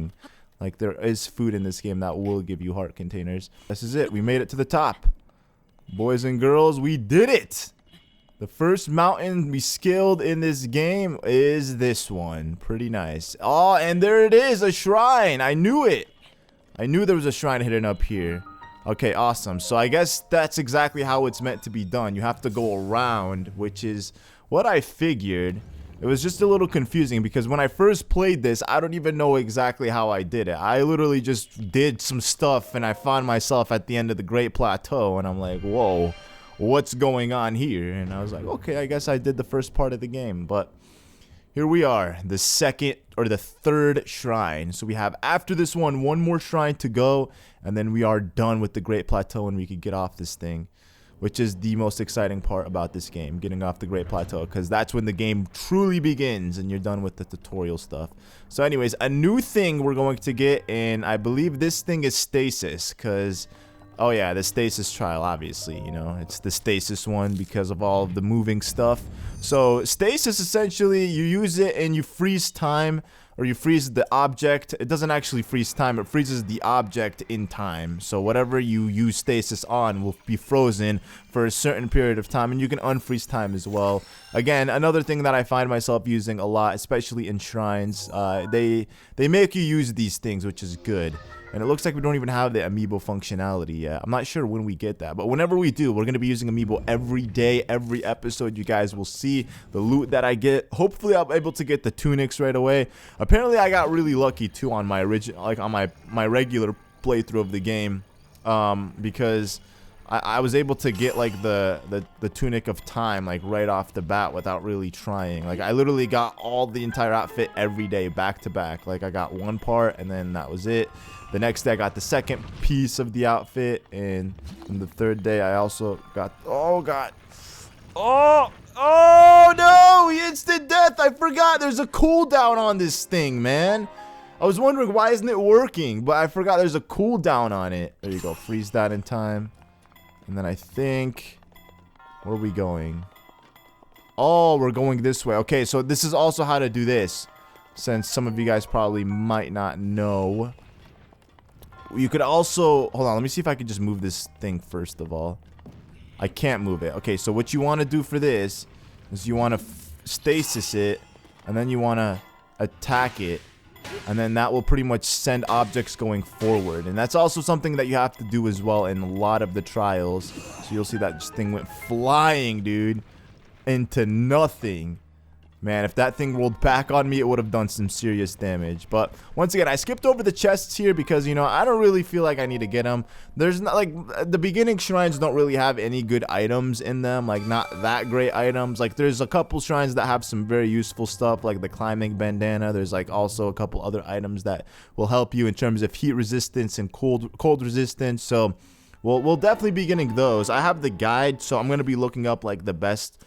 Like, there is food in this game that will give you heart containers. This is it, we made it to the top, boys and girls. We did it. The first mountain we scaled in this game is this one. Pretty nice. Oh, and there it is, a shrine. I knew it. I knew there was a shrine hidden up here. Okay, awesome. So I guess that's exactly how it's meant to be done. You have to go around, which is what I figured. It was just a little confusing because when I first played this, I don't even know exactly how I did it. I literally just did some stuff and I found myself at the end of the Great Plateau and I'm like, whoa, what's going on here? And I was like, okay, I guess I did the first part of the game, but here we are, the second or the third shrine. So we have, after this one more shrine to go, and then we are done with the Great Plateau and we can get off this thing, which is the most exciting part about this game, getting off the Great Plateau, because that's when the game truly begins and you're done with the tutorial stuff. So anyways, a new thing we're going to get, and I believe this thing is Stasis, because, oh yeah, the Stasis trial, obviously, you know, it's the Stasis one because of all of the moving stuff. So Stasis, essentially, you use it and you freeze time, or you freeze the object. It doesn't actually freeze time, it freezes the object in time. So whatever you use Stasis on will be frozen for a certain period of time, and you can unfreeze time as well. Again, another thing that I find myself using a lot, especially in shrines, they make you use these things, which is good. And it looks like we don't even have the amiibo functionality yet. I'm not sure when we get that, but whenever we do, we're going to be using amiibo every day, every episode. You guys will see the loot that I get. Hopefully, I'll be able to get the tunics right away. Apparently, I got really lucky too on my original, like on my regular playthrough of the game, because I was able to get like the tunic of time like right off the bat without really trying. Like, I literally got all the entire outfit every day back to back. Like, I got one part and then that was it. The next day I got the second piece of the outfit, and on the third day I also got, oh god, oh no, instant death. I forgot there's a cooldown on this thing, man. I was wondering why isn't it working, but I forgot there's a cooldown on it. There you go, freeze that in time. And then I think, where are we going? Oh, we're going this way. Okay, so this is also how to do this, since some of you guys probably might not know. You could also, hold on, let me see if I can just move this thing first of all. I can't move it. Okay, so what you want to do for this is you want to stasis it, and then you want to attack it, and then that will pretty much send objects going forward. And that's also something that you have to do as well in a lot of the trials. So you'll see that this thing went flying, dude, into nothing. Man, if that thing rolled back on me, it would have done some serious damage. But once again, I skipped over the chests here because, you know, I don't really feel like I need to get them. There's not, like, the beginning shrines don't really have any good items in them. Like, not that great items. Like, there's a couple shrines that have some very useful stuff, like the climbing bandana. There's, like, also a couple other items that will help you in terms of heat resistance and cold resistance. So, we'll definitely be getting those. I have the guide, so I'm going to be looking up, like, the best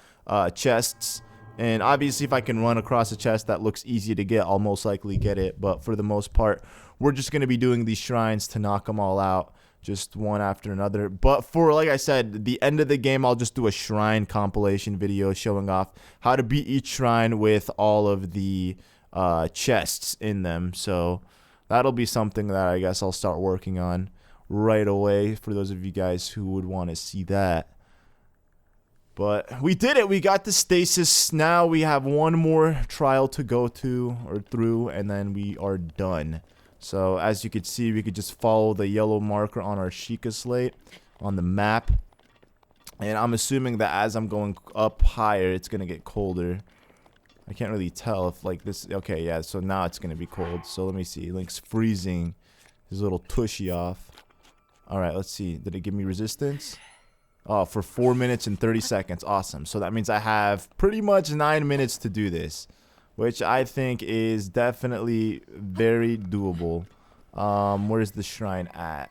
chests And obviously, if I can run across a chest that looks easy to get, I'll most likely get it. But for the most part, we're just going to be doing these shrines to knock them all out, just one after another. But for, like I said, the end of the game, I'll just do a shrine compilation video showing off how to beat each shrine with all of the chests in them. So that'll be something that I guess I'll start working on right away for those of you guys who would want to see that. But we did it. We got the stasis. Now we have one more trial to go to or through, and then we are done. So as you can see, we could just follow the yellow marker on our Sheikah slate on the map. And I'm assuming that as I'm going up higher, it's going to get colder. I can't really tell if like this. Okay, yeah, so now it's going to be cold. So let me see. Link's freezing his little tushy off. All right, let's see. Did it give me resistance? Oh, for 4 minutes and 30 seconds. Awesome. So that means I have pretty much 9 minutes to do this, which I think is definitely very doable. Where's the shrine at?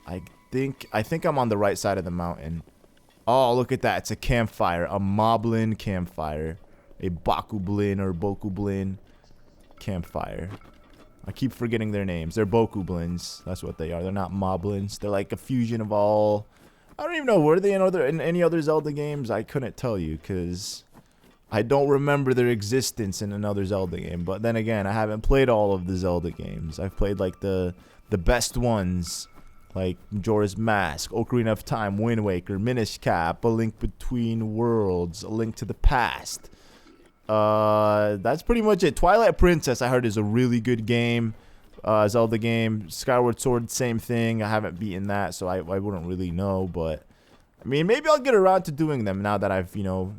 I think I'm on the right side of the mountain. Oh, look at that. It's a campfire. A Moblin campfire. A Bakublin or Bokublin campfire. I keep forgetting their names. They're Bokublins. That's what they are. They're not Moblins. They're like a fusion of all... I don't even know. Were they in any other Zelda games? I couldn't tell you because I don't remember their existence in another Zelda game. But then again, I haven't played all of the Zelda games. I've played like the best ones, like Majora's Mask, Ocarina of Time, Wind Waker, Minish Cap, A Link Between Worlds, A Link to the Past. That's pretty much it. Twilight Princess, I heard, is a really good game. Zelda game. Skyward Sword, same thing. I haven't beaten that, so I wouldn't really know. But I mean, maybe I'll get around to doing them now that I've, you know,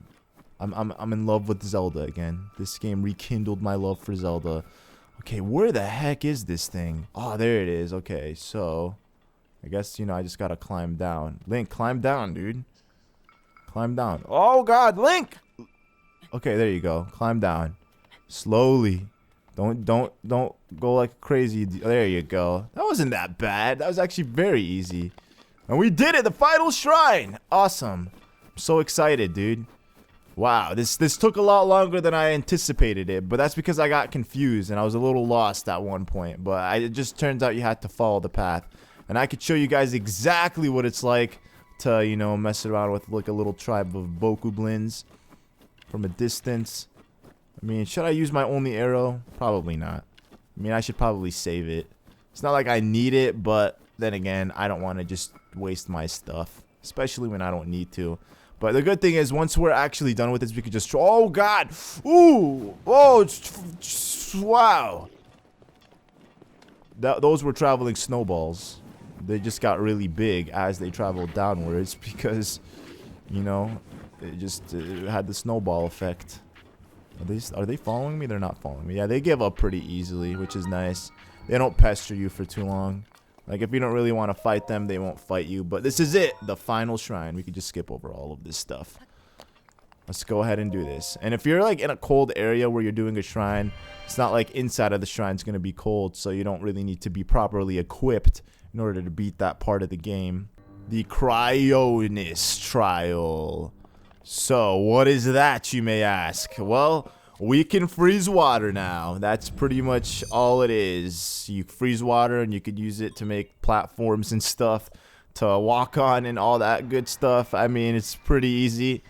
I'm in love with Zelda again. This game rekindled my love for Zelda. Okay, where the heck is this thing? Oh, there it is. Okay, so I guess, you know, I just gotta climb down. Link, climb down, dude. Climb down. Oh God, Link. Okay, there you go. Climb down slowly. Don't go like crazy. There you go. That wasn't that bad. That was actually very easy. And we did it! The final shrine! Awesome. I'm so excited, dude. Wow, this took a lot longer than I anticipated it, but that's because I got confused and I was a little lost at one point. But it just turns out you had to follow the path. And I could show you guys exactly what it's like to, you know, mess around with like a little tribe of Bokublins from a distance. I mean, should I use my only arrow? Probably not. I mean, I should probably save it. It's not like I need it, but then again, I don't want to just waste my stuff, especially when I don't need to. But the good thing is, once we're actually done with this, we could just... Oh, God! Ooh! Oh, wow! Those were traveling snowballs. They just got really big as they traveled downwards because, you know, it just had the snowball effect. Are they following me? They're not following me. Yeah, they give up pretty easily, which is nice. They don't pester you for too long. Like, if you don't really want to fight them, they won't fight you. But this is it, the final shrine. We could just skip over all of this stuff. Let's go ahead and do this. And if you're, like, in a cold area where you're doing a shrine, it's not like inside of the shrine's going to be cold, so you don't really need to be properly equipped in order to beat that part of the game. The Cryonis Trial. So, what is that, you may ask? Well, we can freeze water now. That's pretty much all it is. You freeze water and you could use it to make platforms and stuff to walk on and all that good stuff. I mean, it's pretty easy.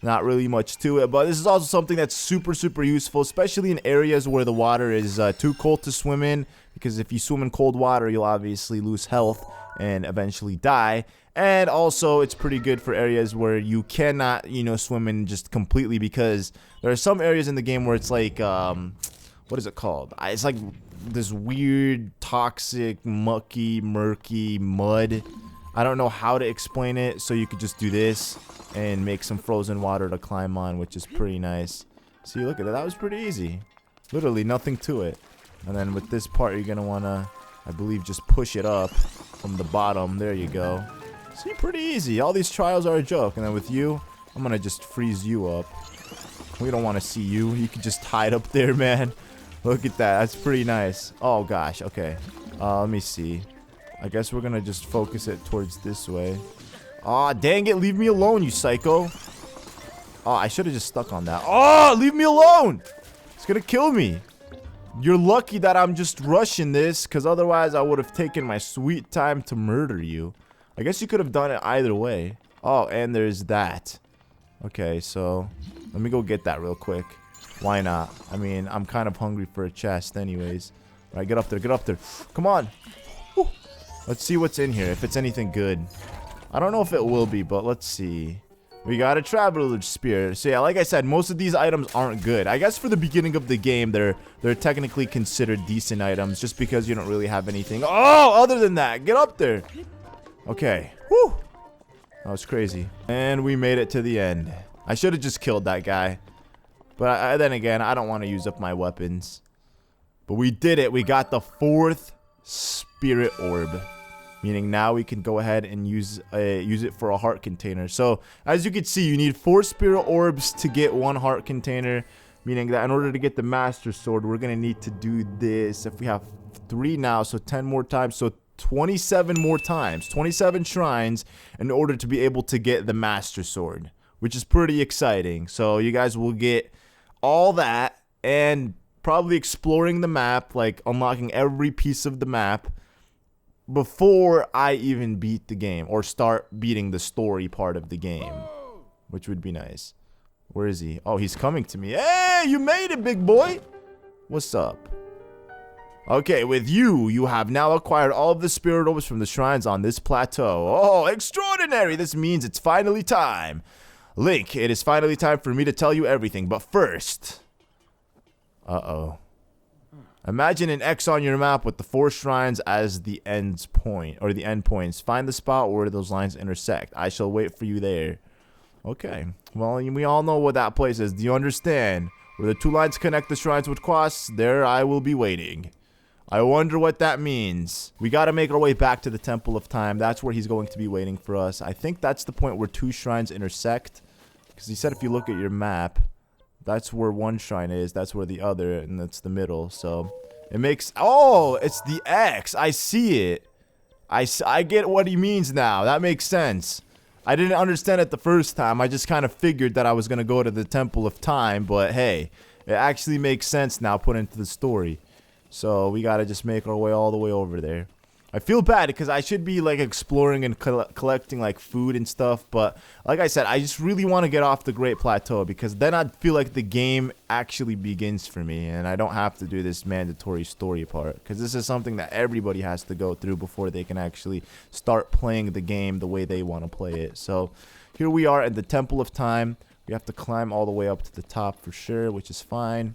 Not really much to it, but this is also something that's super useful, especially in areas where the water is too cold to swim in, because if you swim in cold water, you'll obviously lose health and eventually die. And also, it's pretty good for areas where you cannot, you know, swim in just completely, because there are some areas in the game where it's like, what is it called? It's like this weird, toxic, mucky, murky mud. I don't know how to explain it, so you could just do this and make some frozen water to climb on, which is pretty nice. See, look at that. That was pretty easy. Literally nothing to it. And then with this part, you're going to want to, I believe, just push it up from the bottom. There you go. See, pretty easy. All these trials are a joke. And then with you, I'm going to just freeze you up. We don't want to see you. You can just hide up there, man. Look at that. That's pretty nice. Oh, gosh. Okay. Let me see. I guess we're going to just focus it towards this way. Aw, dang it. Leave me alone, you psycho. Oh, I should have just stuck on that. Oh, leave me alone. It's gonna kill me. You're lucky that I'm just rushing this, because otherwise I would have taken my sweet time to murder you. I guess you could have done it either way. Oh, and there's that. Okay, so let me go get that real quick. Why not? I mean, I'm kind of hungry for a chest anyways. All right, get up there, get up there. Come on. Whew. Let's see what's in here, if it's anything good. I don't know if it will be, but let's see. We got a traveler's spear. So yeah, like I said, most of these items aren't good. I guess for the beginning of the game, they're technically considered decent items just because you don't really have anything. Oh, other than that, get up there. Okay. Whew. That was crazy. And we made it to the end. I should have just killed that guy. But then again, I don't want to use up my weapons. But we did it. We got the 4th spirit orb. Meaning now we can go ahead and use it for a heart container. So as you can see, you need 4 spirit orbs to get 1 heart container. Meaning that in order to get the master sword, we're going to need to do this. If we have 3 now, so 10 more times. So 27 more times. 27 shrines in order to be able to get the master sword. Which is pretty exciting. So you guys will get all that and probably exploring the map. Like unlocking every piece of the map. Before I even beat the game or start beating the story part of the game, which would be nice. Where is he? Oh, he's coming to me. Hey, you made it, big boy. What's up? Okay, with you have now acquired all of the spirit orbs from the shrines on this plateau. Oh, extraordinary. This means it's finally time. Link, it is finally time for me to tell you everything. But first... Uh-oh. Imagine an X on your map with the 4 shrines as the end point, or the end points. Find the spot where those lines intersect. I shall wait for you there. Okay. Well, we all know what that place is. Do you understand? Where the 2 lines connect the shrines with cross, there I will be waiting. I wonder what that means. We gotta make our way back to the Temple of Time. That's where he's going to be waiting for us. I think that's the point where 2 shrines intersect. Because he said if you look at your map... That's where 1 shrine is. That's where the other, and that's the middle. So it makes... Oh, it's the X. I see it. I get what he means now. That makes sense. I didn't understand it the first time. I just kind of figured that I was going to go to the Temple of Time. But hey, it actually makes sense now put into the story. So we got to just make our way all the way over there. I feel bad because I should be like exploring and collecting like food and stuff, but like I said, I just really want to get off the Great Plateau because then I'd feel like the game actually begins for me and I don't have to do this mandatory story part because this is something that everybody has to go through before they can actually start playing the game the way they want to play it. So here we are at the Temple of Time. We have to climb all the way up to the top for sure, which is fine.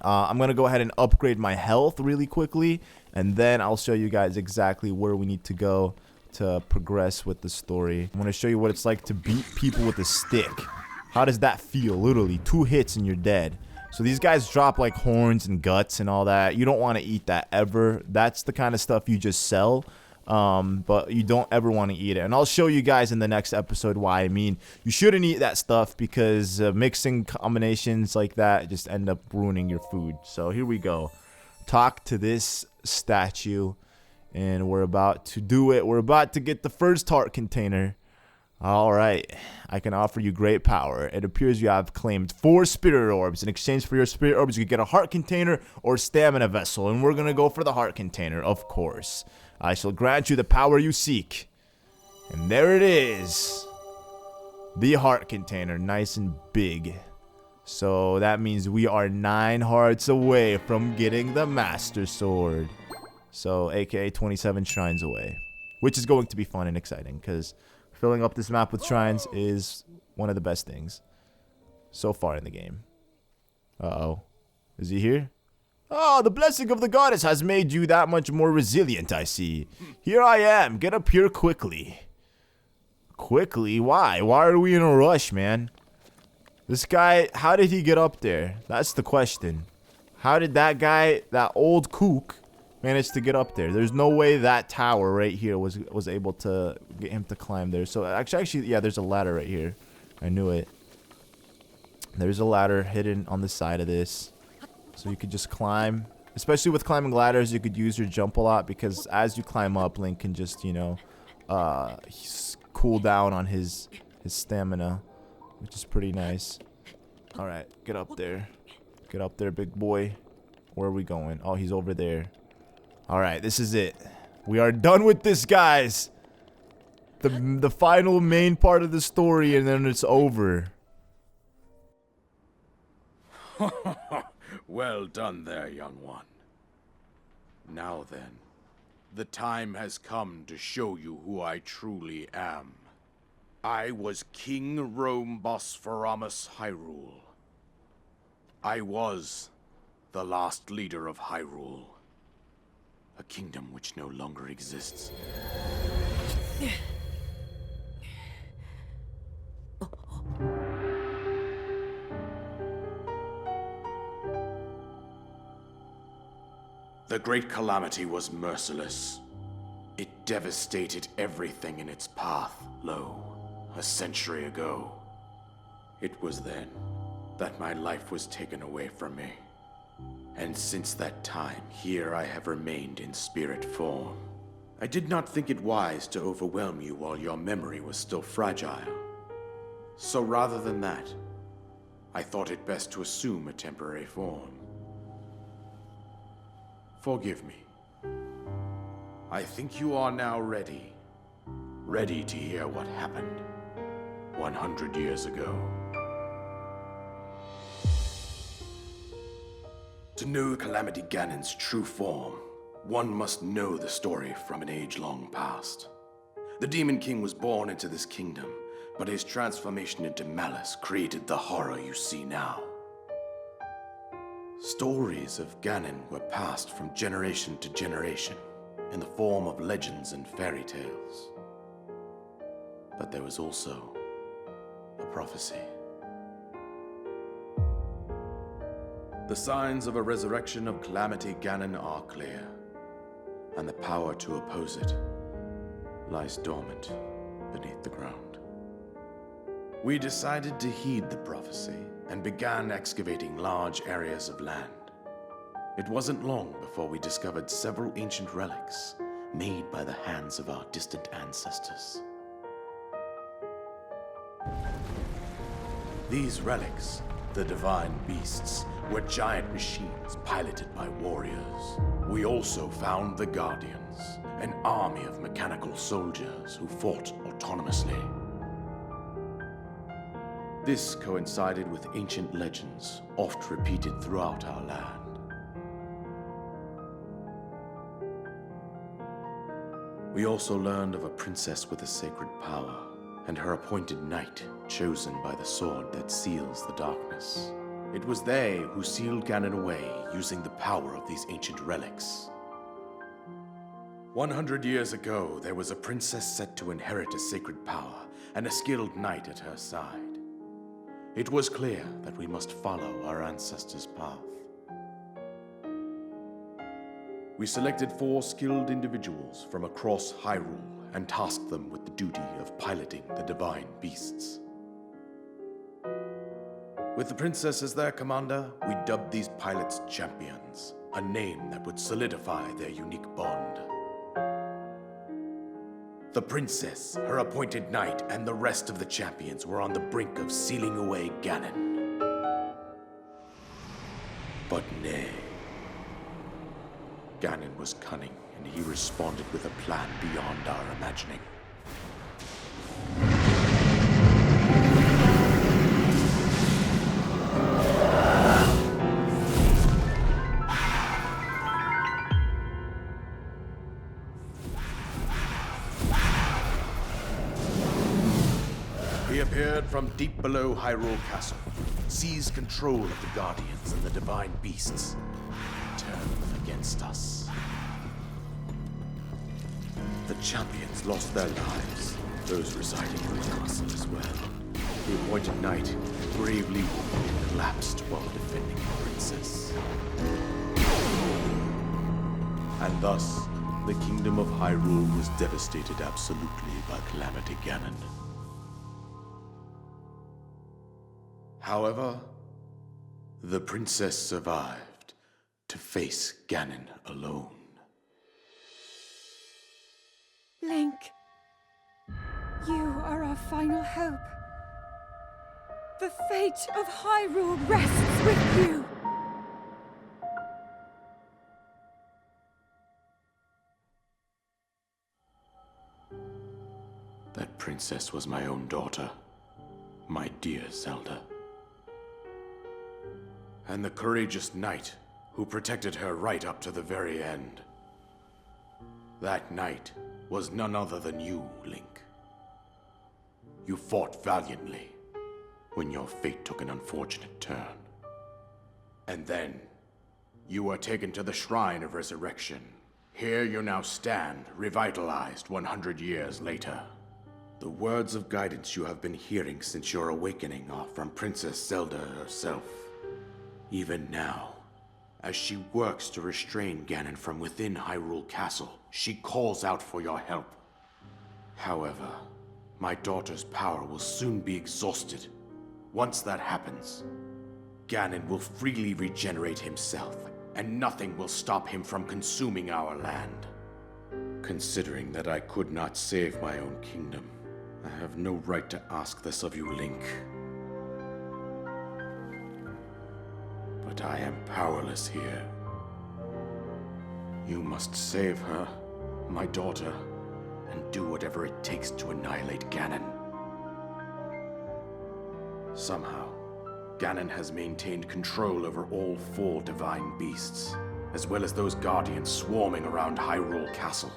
I'm going to go ahead and upgrade my health really quickly. And then I'll show you guys exactly where we need to go to progress with the story. I'm going to show you what it's like to beat people with a stick. How does that feel? Literally, 2 hits and you're dead. So these guys drop like horns and guts and all that. You don't want to eat that ever. That's the kind of stuff you just sell. But you don't ever want to eat it. And I'll show you guys in the next episode why. I mean, you shouldn't eat that stuff because mixing combinations like that just end up ruining your food. So here we go. Talk to this statue. And we're about to do it. We're about to get the first heart container. Alright, I can offer you great power. It appears you have claimed 4 spirit orbs. In exchange for your spirit orbs, you get a heart container or stamina vessel. And we're gonna go for the heart container, of course. I shall grant you the power you seek. And there it is. The heart container, nice and big. So that means we are 9 hearts away from getting the Master Sword. So, aka 27 shrines away. Which is going to be fun and exciting, because filling up this map with shrines is one of the best things so far in the game. Uh-oh. Is he here? Oh, the blessing of the goddess has made you that much more resilient, I see. Here I am. Get up here quickly. Quickly? Why? Why are we in a rush, man? This guy, how did he get up there? That's the question. How did that guy, that old kook, manage to get up there? There's no way that tower right here was able to get him to climb there. So actually, yeah, there's a ladder right here. I knew it. There's a ladder hidden on the side of this. So you could just climb. Especially with climbing ladders, you could use your jump a lot because as you climb up, Link can just, you know, cool down on his stamina. which is pretty nice. Alright, get up there. Get up there, big boy. Where are we going? Oh, he's over there. Alright, this is it. We are done with this, guys. The final main part of the story, and then it's over.
Well done there, young one. Now then, the time has come to show you who I truly am. I was King Rome Bosphoramus Hyrule. I was the last leader of Hyrule, a kingdom which no longer exists. The Great Calamity was merciless. It devastated everything in its path, a century ago. It was then that my life was taken away from me. And since that time, here I have remained in spirit form. I did not think it wise to overwhelm you while your memory was still fragile. So rather than that, I thought it best to assume a temporary form. Forgive me. I think you are now ready. Ready to hear what happened 100 years ago. To know Calamity Ganon's true form, one must know the story from an age long past. The Demon King was born into this kingdom, but his transformation into malice created the horror you see now. Stories of Ganon were passed from generation to generation in the form of legends and fairy tales. But there was also a prophecy. The signs of a resurrection of Calamity Ganon are clear, and the power to oppose it lies dormant beneath the ground. We decided to heed the prophecy and began excavating large areas of land. It wasn't long before we discovered several ancient relics made by the hands of our distant ancestors. These relics, the divine beasts, were giant machines piloted by warriors. We also found the Guardians, an army of mechanical soldiers who fought autonomously. This coincided with ancient legends, oft repeated throughout our land. We also learned of a princess with a sacred power, and her appointed knight, chosen by the sword that seals the darkness. It was they who sealed Ganon away using the power of these ancient relics. 100 years ago, there was a princess set to inherit a sacred power, and a skilled knight at her side. It was clear that we must follow our ancestors' path. We selected 4 skilled individuals from across Hyrule and tasked them with the duty of piloting the divine beasts. With the princess as their commander, we dubbed these pilots champions, a name that would solidify their unique bond. The princess, her appointed knight, and the rest of the champions were on the brink of sealing away Ganon. But nay. Ganon was cunning, and he responded with a plan beyond our imagining. He appeared from deep below Hyrule Castle, seized control of the Guardians and the divine beasts, turned them against us. The champions lost their lives, those residing in the castle as well. The appointed knight, bravely wounded, collapsed while defending the princess. And thus, the kingdom of Hyrule was devastated absolutely by Calamity Ganon. However, the princess survived to face Ganon alone.
Link, you are our final hope. The fate of Hyrule rests with you.
That princess was my own daughter, my dear Zelda. And the courageous knight who protected her right up to the very end. That knight was none other than you, Link. You fought valiantly when your fate took an unfortunate turn. And then, you were taken to the Shrine of Resurrection. Here you now stand, revitalized 100 years later. The words of guidance you have been hearing since your awakening are from Princess Zelda herself. Even now, as she works to restrain Ganon from within Hyrule Castle, she calls out for your help. However, my daughter's power will soon be exhausted. Once that happens, Ganon will freely regenerate himself, and nothing will stop him from consuming our land. Considering that I could not save my own kingdom, I have no right to ask this of you, Link. But I am powerless here. You must save her, my daughter, and do whatever it takes to annihilate Ganon. Somehow, Ganon has maintained control over all 4 divine beasts, as well as those guardians swarming around Hyrule Castle.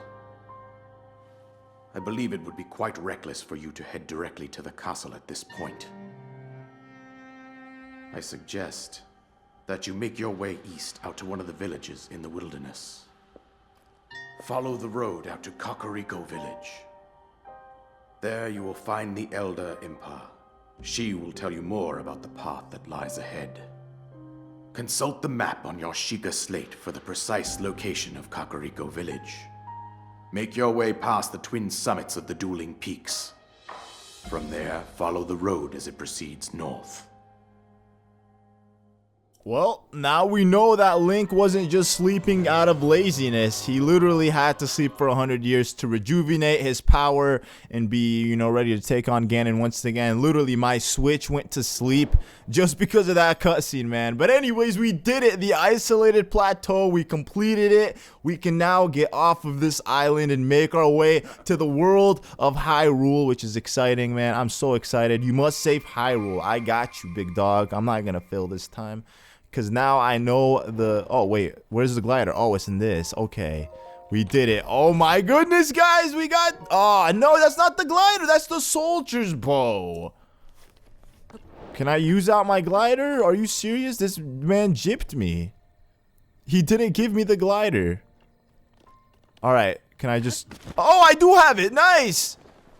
I believe it would be quite reckless for you to head directly to the castle at this point. I suggest that you make your way east out to one of the villages in the wilderness. Follow the road out to Kakariko Village. There you will find the Elder Impa. She will tell you more about the path that lies ahead. Consult the map on your Sheikah slate for the precise location of Kakariko Village. Make your way past the twin summits of the dueling peaks. From there, follow the road as it proceeds north.
Well, now we know that Link wasn't just sleeping out of laziness. He literally had to sleep for 100 years to rejuvenate his power and be, ready to take on Ganon once again. Literally, my Switch went to sleep just because of that cutscene, man. But anyways, we did it. The isolated plateau, we completed it. We can now get off of this island and make our way to the world of Hyrule, which is exciting, man. I'm so excited. You must save Hyrule. I got you, big dog. I'm not gonna fail this time. Because now I know the... Oh, wait. Where's the glider? Oh, it's in this. Okay. We did it. Oh, my goodness, guys. We got... Oh, no, that's not the glider. That's the soldier's bow. Can I use out my glider? Are you serious? This man gypped me. He didn't give me the glider. All right. Can I just... Oh, I do have it. Nice.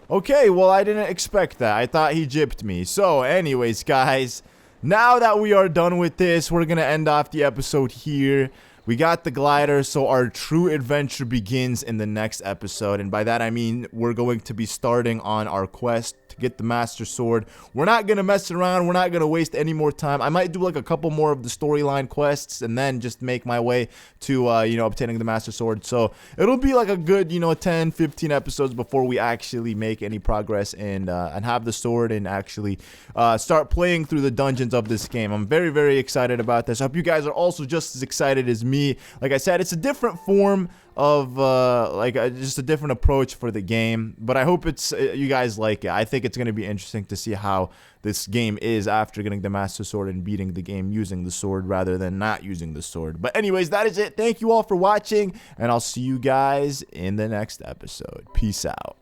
Okay, well, I didn't expect that. I thought he gypped me. So, anyways, guys... Now that we are done with this, we're going to end off the episode here. We got the glider, so our true adventure begins in the next episode. And by that, I mean we're going to be starting on our quest to get the Master Sword. We're not going to mess around. We're not going to waste any more time. I might do like a couple more of the storyline quests and then just make my way to, obtaining the Master Sword. So it'll be like a good, 10, 15 episodes before we actually make any progress and have the sword and actually start playing through the dungeons of this game. I'm very, very excited about this. I hope you guys are also just as excited as me. Like I said, it's a different form of just a different approach for the game, but I hope it's you guys like it. I think it's going to be interesting to see how this game is after getting the Master Sword and beating the game using the sword rather than not using the sword. But anyways, that is it. Thank you all for watching, and I'll see you guys in the next episode. Peace out.